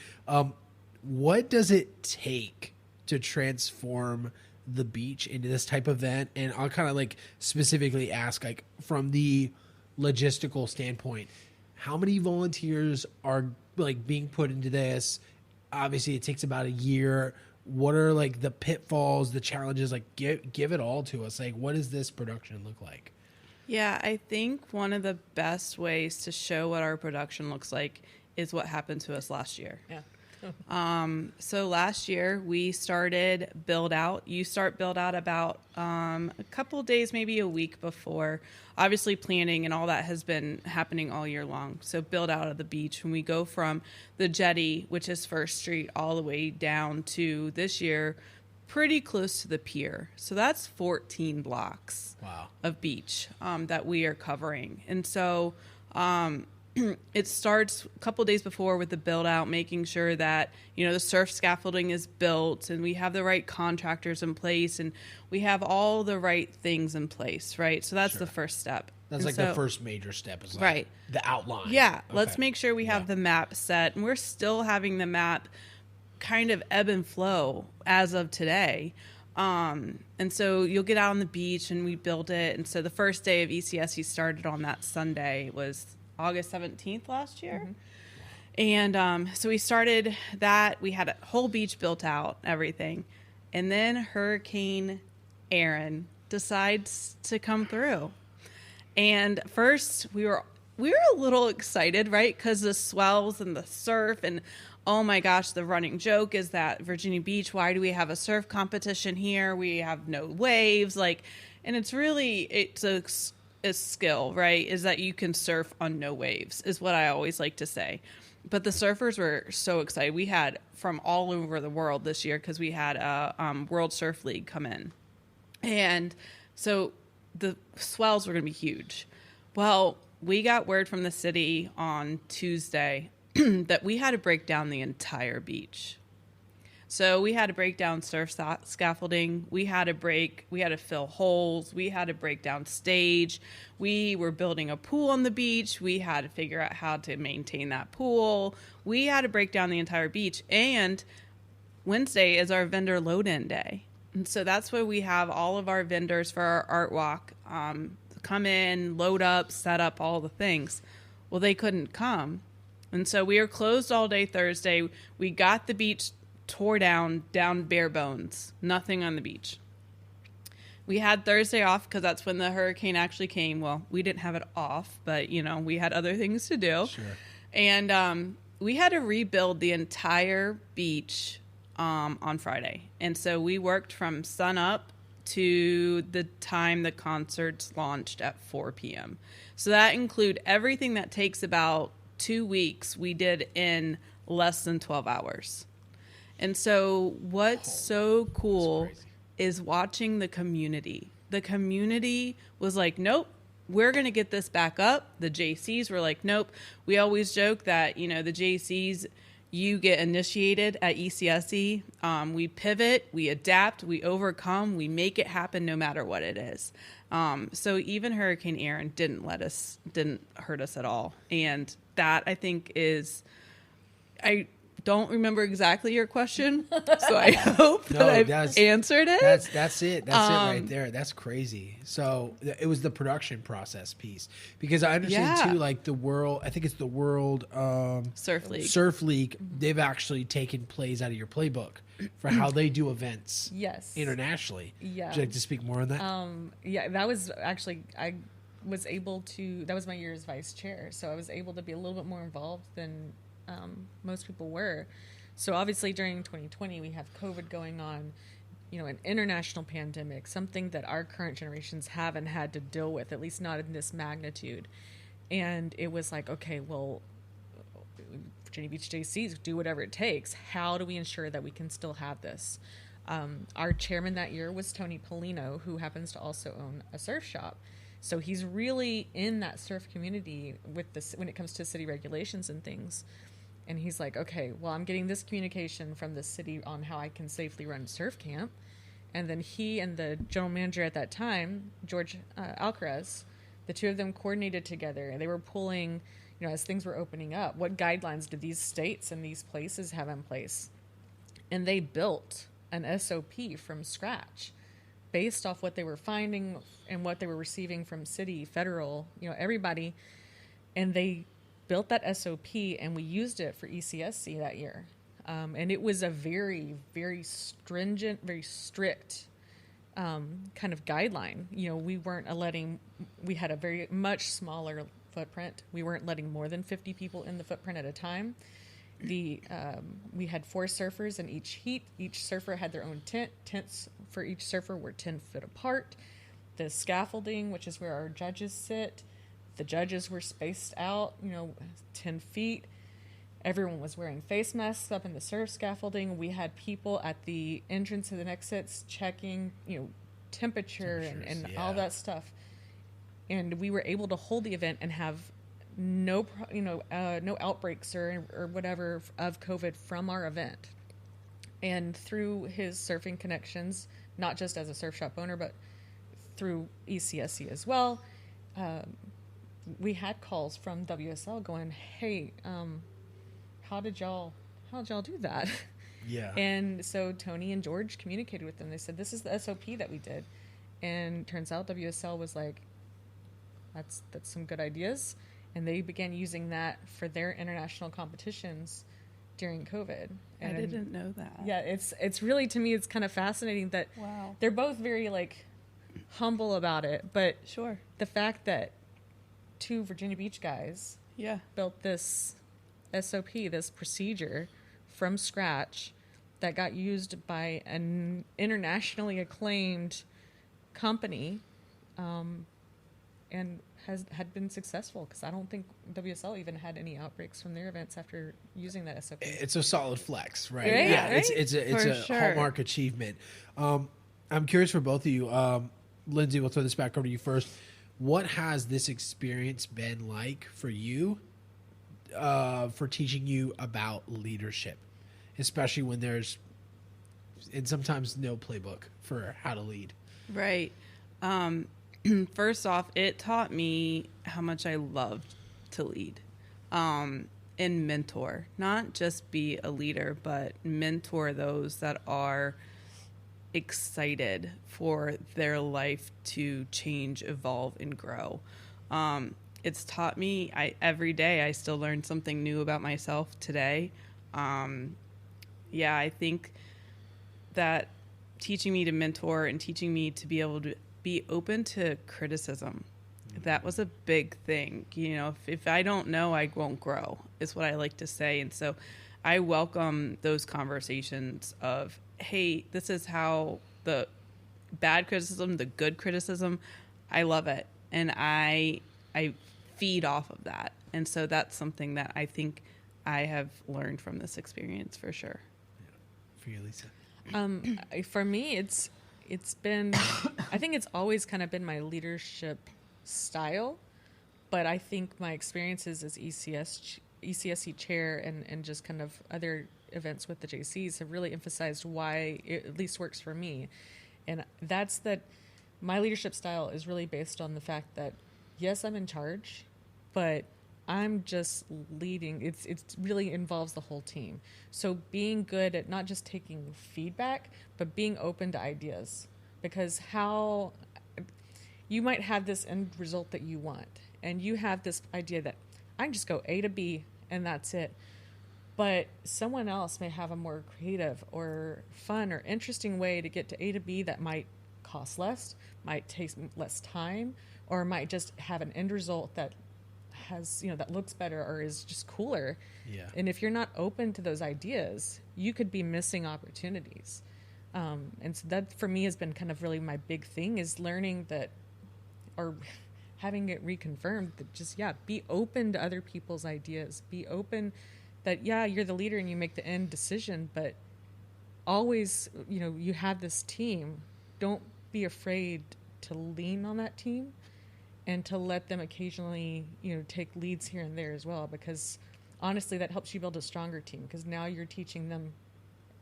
S1: What does it take to transform the beach into this type of event? And I'll kind of like specifically ask, like, from the logistical standpoint, how many volunteers are like being put into this? Obviously it takes about a year. What are like the pitfalls, the challenges? Like, give it all to us. Like, what does this production look like?
S4: Yeah, I think one of the best ways to show what our production looks like is what happened to us last year.
S2: Yeah.
S4: So last year we started build out. You start build out about a couple days, maybe a week before. Obviously planning and all that has been happening all year long. So build out of the beach, when we go from the jetty, which is First Street, all the way down to this year pretty close to the pier. So that's 14 blocks of beach that we are covering. And so it starts a couple days before with the build out, making sure that, you know, the surf scaffolding is built and we have the right contractors in place and we have all the right things in place, right? So that's the first step.
S1: That's like the first major step, is like the outline.
S4: Yeah.
S1: Okay.
S4: Let's make sure we have the map set, and we're still having the map kind of ebb and flow as of today. And so you'll get out on the beach and we build it. And so the first day of ECSC started on that Sunday. It was August 17th last year. Mm-hmm. And so we started that. We had a whole beach built out, everything. And then Hurricane Aaron decides to come through. And first we were a little excited, right? Because the swells and the surf, and oh my gosh, the running joke is that Virginia Beach, why do we have a surf competition here? We have no waves. Like, and it's a skill, right? Is that you can surf on no waves, is what I always like to say. But the surfers were so excited. We had from all over the world this year, because we had a World Surf League come in. And so the swells were going to be huge. Well, we got word from the city on Tuesday that we had to break down the entire beach. So we had to break down surf scaffolding. We had to fill holes. We had to break down stage. We were building a pool on the beach. We had to figure out how to maintain that pool. We had to break down the entire beach. And Wednesday is our vendor load-in day. And so that's where we have all of our vendors for our art walk come in, load up, set up all the things. Well, they couldn't come. And so we were closed all day Thursday. We got the beach tore down bare bones, nothing on the beach. We had Thursday off because that's when the hurricane actually came. Well, we didn't have it off, but you know, we had other things to do.
S1: Sure.
S4: And we had to rebuild the entire beach on Friday. And so we worked from sun up to the time the concerts launched at 4 p.m. So that include everything that takes about 2 weeks we did in less than 12 hours. And so what's so cool is watching the community. The community was like, nope, we're going to get this back up. The Jaycees were like, nope. We always joke that, you know, the Jaycees, you get initiated at ECSC. We pivot, we adapt, we overcome, we make it happen no matter what it is. So even Hurricane Aaron didn't hurt us at all. And that, I think, is, I don't remember exactly your question, so I hope that I've answered it.
S1: That's it. That's it right there. That's crazy. So it was the production process piece, because I understand too, like the world, I think it's the World Surf League. They've actually taken plays out of your playbook for how they do events.
S2: Yes.
S1: Internationally.
S2: Yeah.
S1: Would you like to speak more on that?
S2: That was actually, that was my year as vice chair, so I was able to be a little bit more involved than most people were. So obviously during 2020 we have COVID going on, you know, an international pandemic, something that our current generations haven't had to deal with, at least not in this magnitude. And it was like, okay, well, Virginia Beach Jaycees, do whatever it takes. How do we ensure that we can still have this? Our chairman that year was Tony Polino, who happens to also own a surf shop. So he's really in that surf community with this when it comes to city regulations and things. And he's like, okay, well, I'm getting this communication from the city on how I can safely run surf camp. And then he and the general manager at that time, George Alcaraz, the two of them coordinated together. And they were pulling, you know, as things were opening up, what guidelines did these states and these places have in place? And they built an SOP from scratch based off what they were finding and what they were receiving from city, federal, you know, everybody. And they built that SOP, and we used it for ECSC that year. And it was a very, very stringent, very strict kind of guideline. You know, we had a very much smaller footprint. We weren't letting more than 50 people in the footprint at a time. We had 4 surfers in each heat. Each surfer had their own tent. Tents for each surfer were 10 feet apart. The scaffolding, which is where our judges sit, the judges were spaced out, 10 feet. Everyone was wearing face masks up in the surf scaffolding. We had people at the entrance and exits checking, temperature and all that stuff. And we were able to hold the event and have no outbreaks or whatever of COVID from our event. And through his surfing connections, not just as a surf shop owner, but through ECSC as well, we had calls from WSL going, "Hey, how did y'all do that?"
S1: Yeah.
S2: And so Tony and George communicated with them. They said, "This is the SOP that we did." And turns out WSL was like, that's some good ideas. And they began using that for their international competitions during COVID. And
S4: I didn't know that.
S2: Yeah, it's really, to me, it's kind of fascinating that they're both very humble about it. But
S4: sure,
S2: the fact that 2 Virginia Beach guys built this SOP, this procedure from scratch that got used by an internationally acclaimed company, and had been successful, because I don't think WSL even had any outbreaks from their events after using that SOP.
S1: It's a solid flex, right?
S2: Right?
S1: Yeah,
S2: Right?
S1: it's a
S4: sure.
S1: hallmark achievement. I'm curious for both of you. Lindsey, we'll throw this back over to you first. What has this experience been like for you, for teaching you about leadership, especially when there's, and sometimes no playbook for how to lead?
S4: Right. First off, it taught me how much I loved to lead, and mentor, not just be a leader, but mentor those that are excited for their life to change, evolve, and grow. It's taught me, every day I still learn something new about myself today. I think that teaching me to mentor and teaching me to be able to be open to criticism, that was a big thing. If I don't know, I won't grow, is what I like to say. And so I welcome those conversations of, hey, this is how the bad criticism, the good criticism, I love it. And I feed off of that. And so that's something that I think I have learned from this experience for sure.
S1: Yeah. For you, Lisa?
S2: For me, it's been, I think it's always kind of been my leadership style, but I think my experiences as ECSC chair and just kind of other events with the Jaycees have really emphasized why it at least works for me. And that's that my leadership style is really based on the fact that, yes, I'm in charge, but I'm just leading. It really involves the whole team. So being good at not just taking feedback, but being open to ideas. Because how you might have this end result that you want, and you have this idea that I can just go A to B and that's it. But someone else may have a more creative or fun or interesting way to get to A to B that might cost less, might take less time, or might just have an end result that has, that looks better or is just cooler.
S1: Yeah.
S2: And if you're not open to those ideas, you could be missing opportunities. And so that for me has been kind of really my big thing, is learning that, or having it reconfirmed that just, be open to other people's ideas. Be open that, you're the leader and you make the end decision, but always, you have this team. Don't be afraid to lean on that team and to let them occasionally, take leads here and there as well, because honestly, that helps you build a stronger team, because now you're teaching them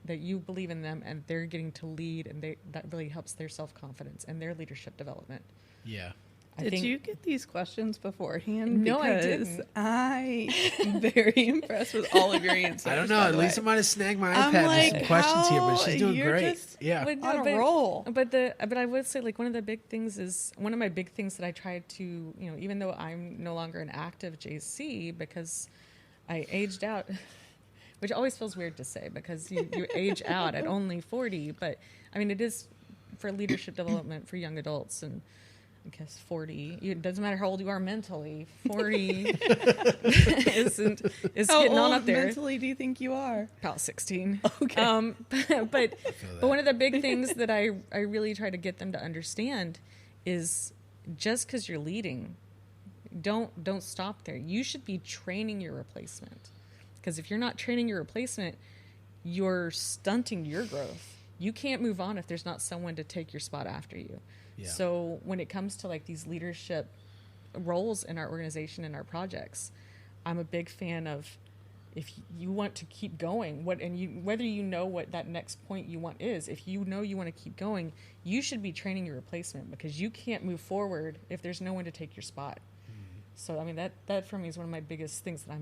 S2: that you believe in them and they're getting to lead, and that really helps their self-confidence and their leadership development.
S1: Yeah.
S4: Did you get these questions beforehand?
S2: No, I
S4: because
S2: didn't.
S4: I am very impressed with all of your answers.
S1: I don't know. Lisa might have snagged my iPad with some questions here, but she's doing great. Yeah.
S4: On a roll.
S2: But I would say, like, one of my big things that I tried to, even though I'm no longer an active JC because I aged out, which always feels weird to say because you age out at only 40. But I mean, it is for leadership development for young adults, and I guess 40. It doesn't matter how old you are mentally. 40 is getting on up there.
S4: How old mentally do you think you are?
S2: About 16.
S4: Okay.
S2: But one of the big things that I really try to get them to understand is, just because you're leading, don't stop there. You should be training your replacement. Because if you're not training your replacement, you're stunting your growth. You can't move on if there's not someone to take your spot after you. Yeah. So when it comes to like these leadership roles in our organization and our projects, I'm a big fan of, if you want to keep going, whether you know what that next point you want is, if you know you want to keep going, you should be training your replacement, because you can't move forward if there's no one to take your spot. Mm-hmm. So I mean, that for me is one of my biggest things that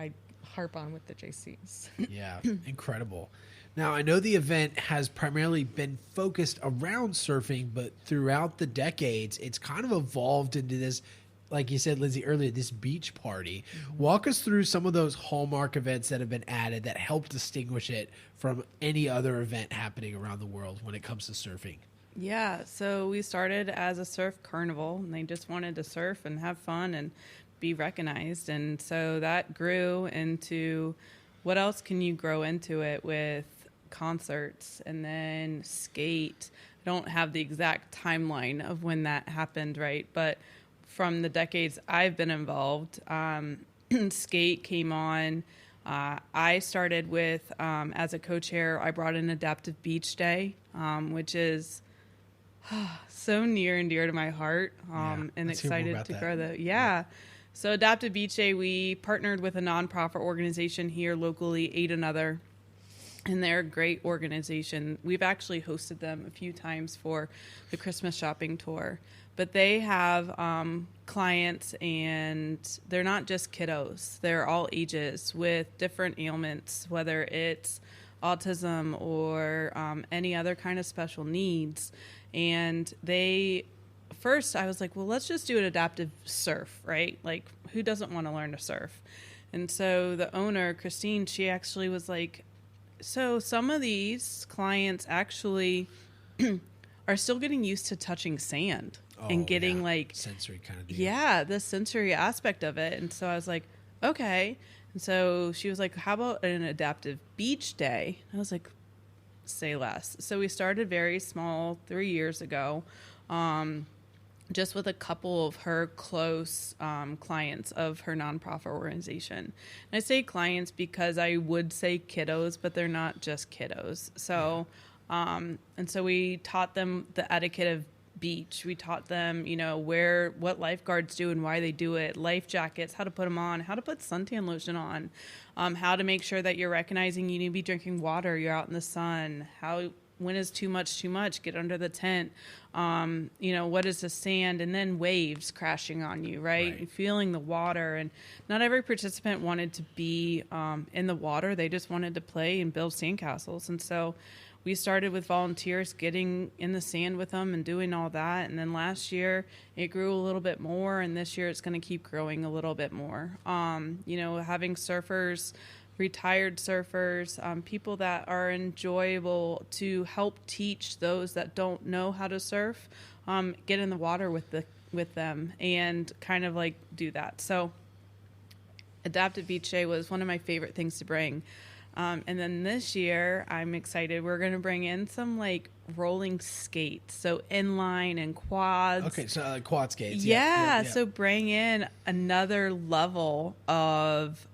S2: I harp on with the Jaycees.
S1: Yeah, incredible. Now, I know the event has primarily been focused around surfing, but throughout the decades, it's kind of evolved into this, like you said, Lindsey, earlier, this beach party. Mm-hmm. Walk us through some of those hallmark events that have been added that help distinguish it from any other event happening around the world when it comes to surfing.
S4: Yeah, so we started as a surf carnival, and they just wanted to surf and have fun and be recognized. And so that grew into, what else can you grow into it with? Concerts and then skate. I don't have the exact timeline of when that happened, right? But from the decades I've been involved, skate came on. I started with, as a co-chair, I brought in Adaptive Beach Day, which is so near and dear to my heart, and excited to grow the, So Adaptive Beach Day, we partnered with a nonprofit organization here locally, Aid Another. And they're a great organization. We've actually hosted them a few times for the Christmas shopping tour. But they have clients, and they're not just kiddos. They're all ages with different ailments, whether it's autism or any other kind of special needs. And first I was like, well, let's just do an adaptive surf, right? Like, who doesn't want to learn to surf? And so the owner, Christine, she actually was like, so some of these clients actually are still getting used to touching sand and getting like
S1: sensory kind of deal.
S4: Yeah, the sensory aspect of it. And so I was like, okay. And so she was like, how about an adaptive beach day? And I was like, say less. So we started very small 3 years ago, just with a couple of her close clients of her nonprofit organization. And I say clients because I would say kiddos, but they're not just kiddos. So, and so we taught them the etiquette of beach. We taught them, what lifeguards do and why they do it, life jackets, how to put them on, how to put suntan lotion on, how to make sure that you're recognizing you need to be drinking water, you're out in the sun, when is too much, get under the tent, what is the sand, and then waves crashing on you, right? And feeling the water. And not every participant wanted to be in the water. They just wanted to play and build sandcastles. And so we started with volunteers getting in the sand with them and doing all that. And then last year it grew a little bit more, and this year it's going to keep growing a little bit more. Having surfers, retired surfers, people that are enjoyable to help teach those that don't know how to surf, get in the water with them and kind of like do that. So Adaptive Beach Day was one of my favorite things to bring. And then this year, I'm excited. We're going to bring in some like rolling skates, so inline and quads.
S1: Okay, so quad skates.
S4: Yeah. So bring in another level of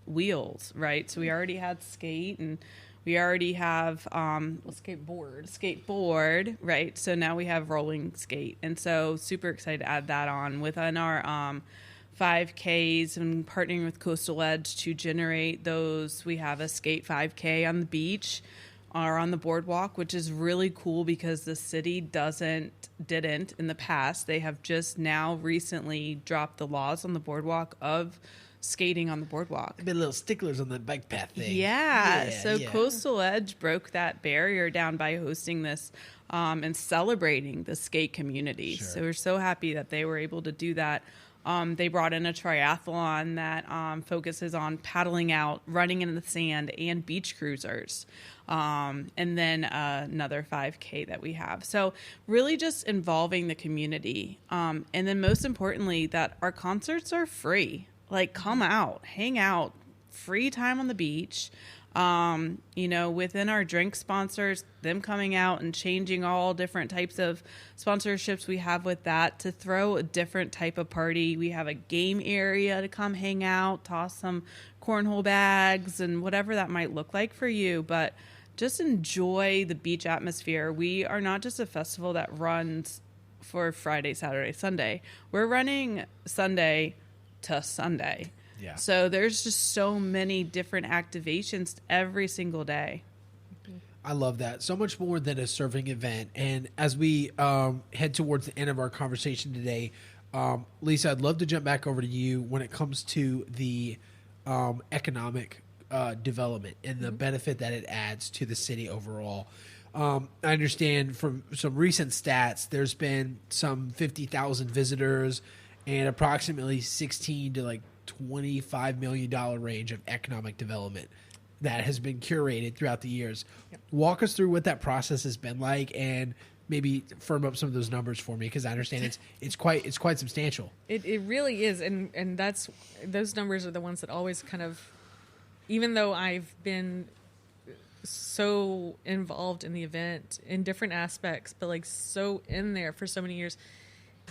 S4: wheels, right? So we already had skate, and we already have skateboard, right? So now we have rolling skate, and so super excited to add that on within our 5Ks and partnering with Coastal Edge to generate those. We have a skate 5K on the beach or on the boardwalk, which is really cool because the city didn't in the past. They have just now recently dropped the laws on the boardwalk of skating on the boardwalk.
S1: Been little sticklers on the bike path thing.
S4: Yeah. Coastal Edge broke that barrier down by hosting this and celebrating the skate community.
S1: Sure.
S4: So we're so happy that they were able to do that. They brought in a triathlon that focuses on paddling out, running in the sand, and beach cruisers. And then another 5K that we have. So really just involving the community. And then most importantly, that our concerts are free. Like, come out, hang out, free time on the beach. Within our drink sponsors, them coming out and changing all different types of sponsorships we have with that to throw a different type of party. We have a game area to come hang out, toss some cornhole bags and whatever that might look like for you. But just enjoy the beach atmosphere. We are not just a festival that runs for Friday, Saturday, Sunday. We're running Sunday to Sunday.
S1: Yeah.
S4: So there's just so many different activations every single day.
S1: I love that. So much more than a surfing event. And as we head towards the end of our conversation today, Lisa, I'd love to jump back over to you when it comes to the economic development and the benefit that it adds to the city overall. I understand from some recent stats, there's been some 50,000 visitors and approximately 16 to $25 million range of economic development that has been curated throughout the years. Yep. Walk us through what that process has been like, and maybe firm up some of those numbers for me, because I understand it's quite substantial.
S2: It really is, and those numbers are the ones that always kind of, even though I've been so involved in the event in different aspects, but so in there for so many years,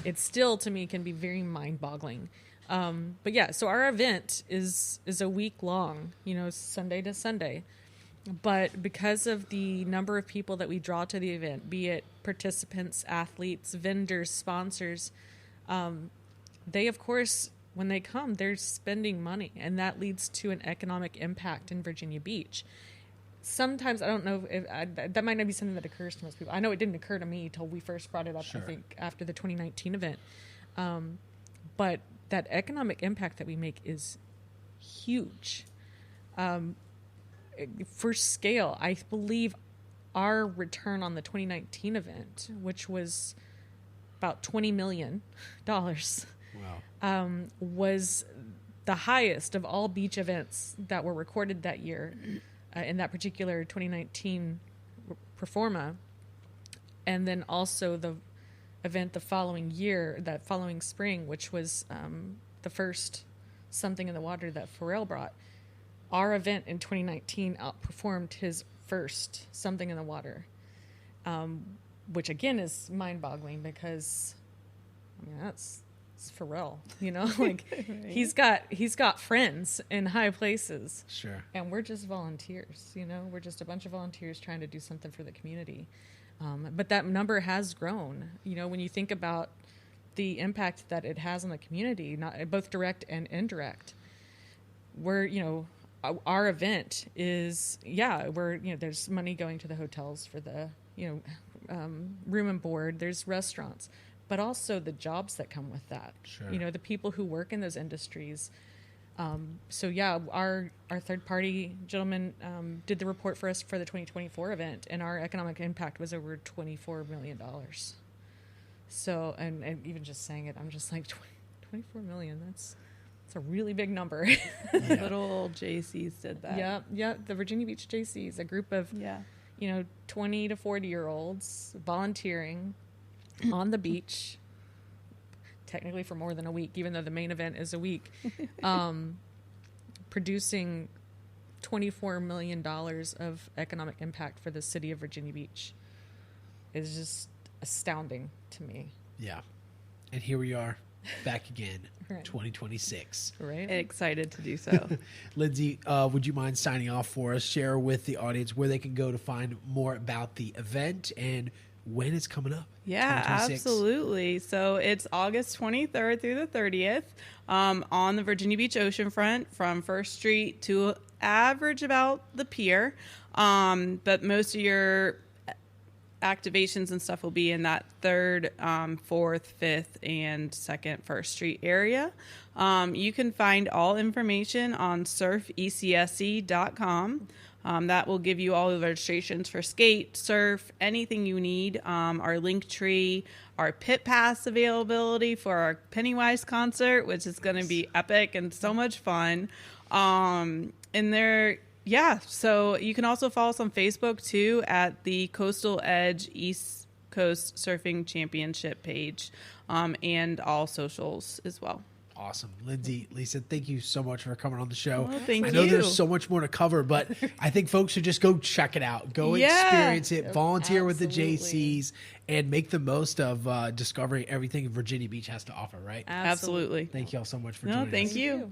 S2: it still to me can be very mind-boggling. But yeah, so our event is a week long, Sunday to Sunday. But because of the number of people that we draw to the event, be it participants, athletes, vendors, sponsors, they, of course, when they come, they're spending money, and that leads to an economic impact in Virginia Beach. Sometimes, I don't know if that might not be something that occurs to most people. I know it didn't occur to me until we first brought it up, sure. I think, after the 2019 event. But that economic impact that we make is huge. For scale, I believe our return on the 2019 event, which was about $20 million,
S1: wow.
S2: Was the highest of all beach events that were recorded that year in that particular 2019 performa. And then also the event the following year, that following spring, which was the first Something in the Water that Pharrell brought. Our event in 2019 outperformed his first something in the water, which again is mind-boggling because, I mean, it's Pharrell, you know, like
S4: Right.
S2: he's got friends in high places.
S1: Sure.
S2: And we're just volunteers, you know, we're just a bunch of volunteers trying to do something for the community. But that number has grown, you know, when you think about the impact that it has on the community, not both direct and indirect. We're, you know, our event is, there's money going to the hotels for the, room and board, there's restaurants, but also the jobs that come with that.
S1: Sure.
S2: You know, the people who work in those industries. Our third party gentleman did the report for us for the 2024 event, and our economic impact was over $24 million. So, and even just saying it, I'm just like, 24 million, that's a really big number.
S4: Little old Jaycees did that.
S2: Yeah. The Virginia Beach Jaycees, a group of, 20 to 40-year-olds volunteering on the beach, technically for more than a week, even though the main event is a week, producing $24 million of economic impact for the city of Virginia Beach is just astounding to me.
S1: Yeah. And here we are back again,
S2: Right.
S1: 2026.
S2: Right?
S4: Excited to do so.
S1: Lindsey, would you mind signing off for us? Share with the audience where they can go to find more about the event and when it's coming up.
S4: Yeah,
S1: 2026.
S4: absolutely. So it's August 23rd through the 30th on the Virginia Beach oceanfront from First Street to average about the pier. But most of your activations and stuff will be in that 3rd, 4th, 5th, and 2nd First Street area. You can find all information on surfecsc.com. That will give you all the registrations for skate, surf, anything you need. Our link tree, our pit pass availability for our Pennywise concert, which is going to be epic and so much fun. And there, so you can also follow us on Facebook too at the Coastal Edge East Coast Surfing Championship page, and all socials as well.
S1: Awesome. Lindsey, Lisa, thank you so much for coming on the show.
S4: Well, thank
S1: I know
S4: you.
S1: there's so much more to cover, but I think folks should just go check it out. Go experience it, volunteer with the
S2: Absolutely.
S1: JCs, and make the most of discovering everything Virginia Beach has to offer, right?
S4: Absolutely.
S1: Thank you all so much for
S4: No,
S1: joining us.
S4: thank you.
S2: you.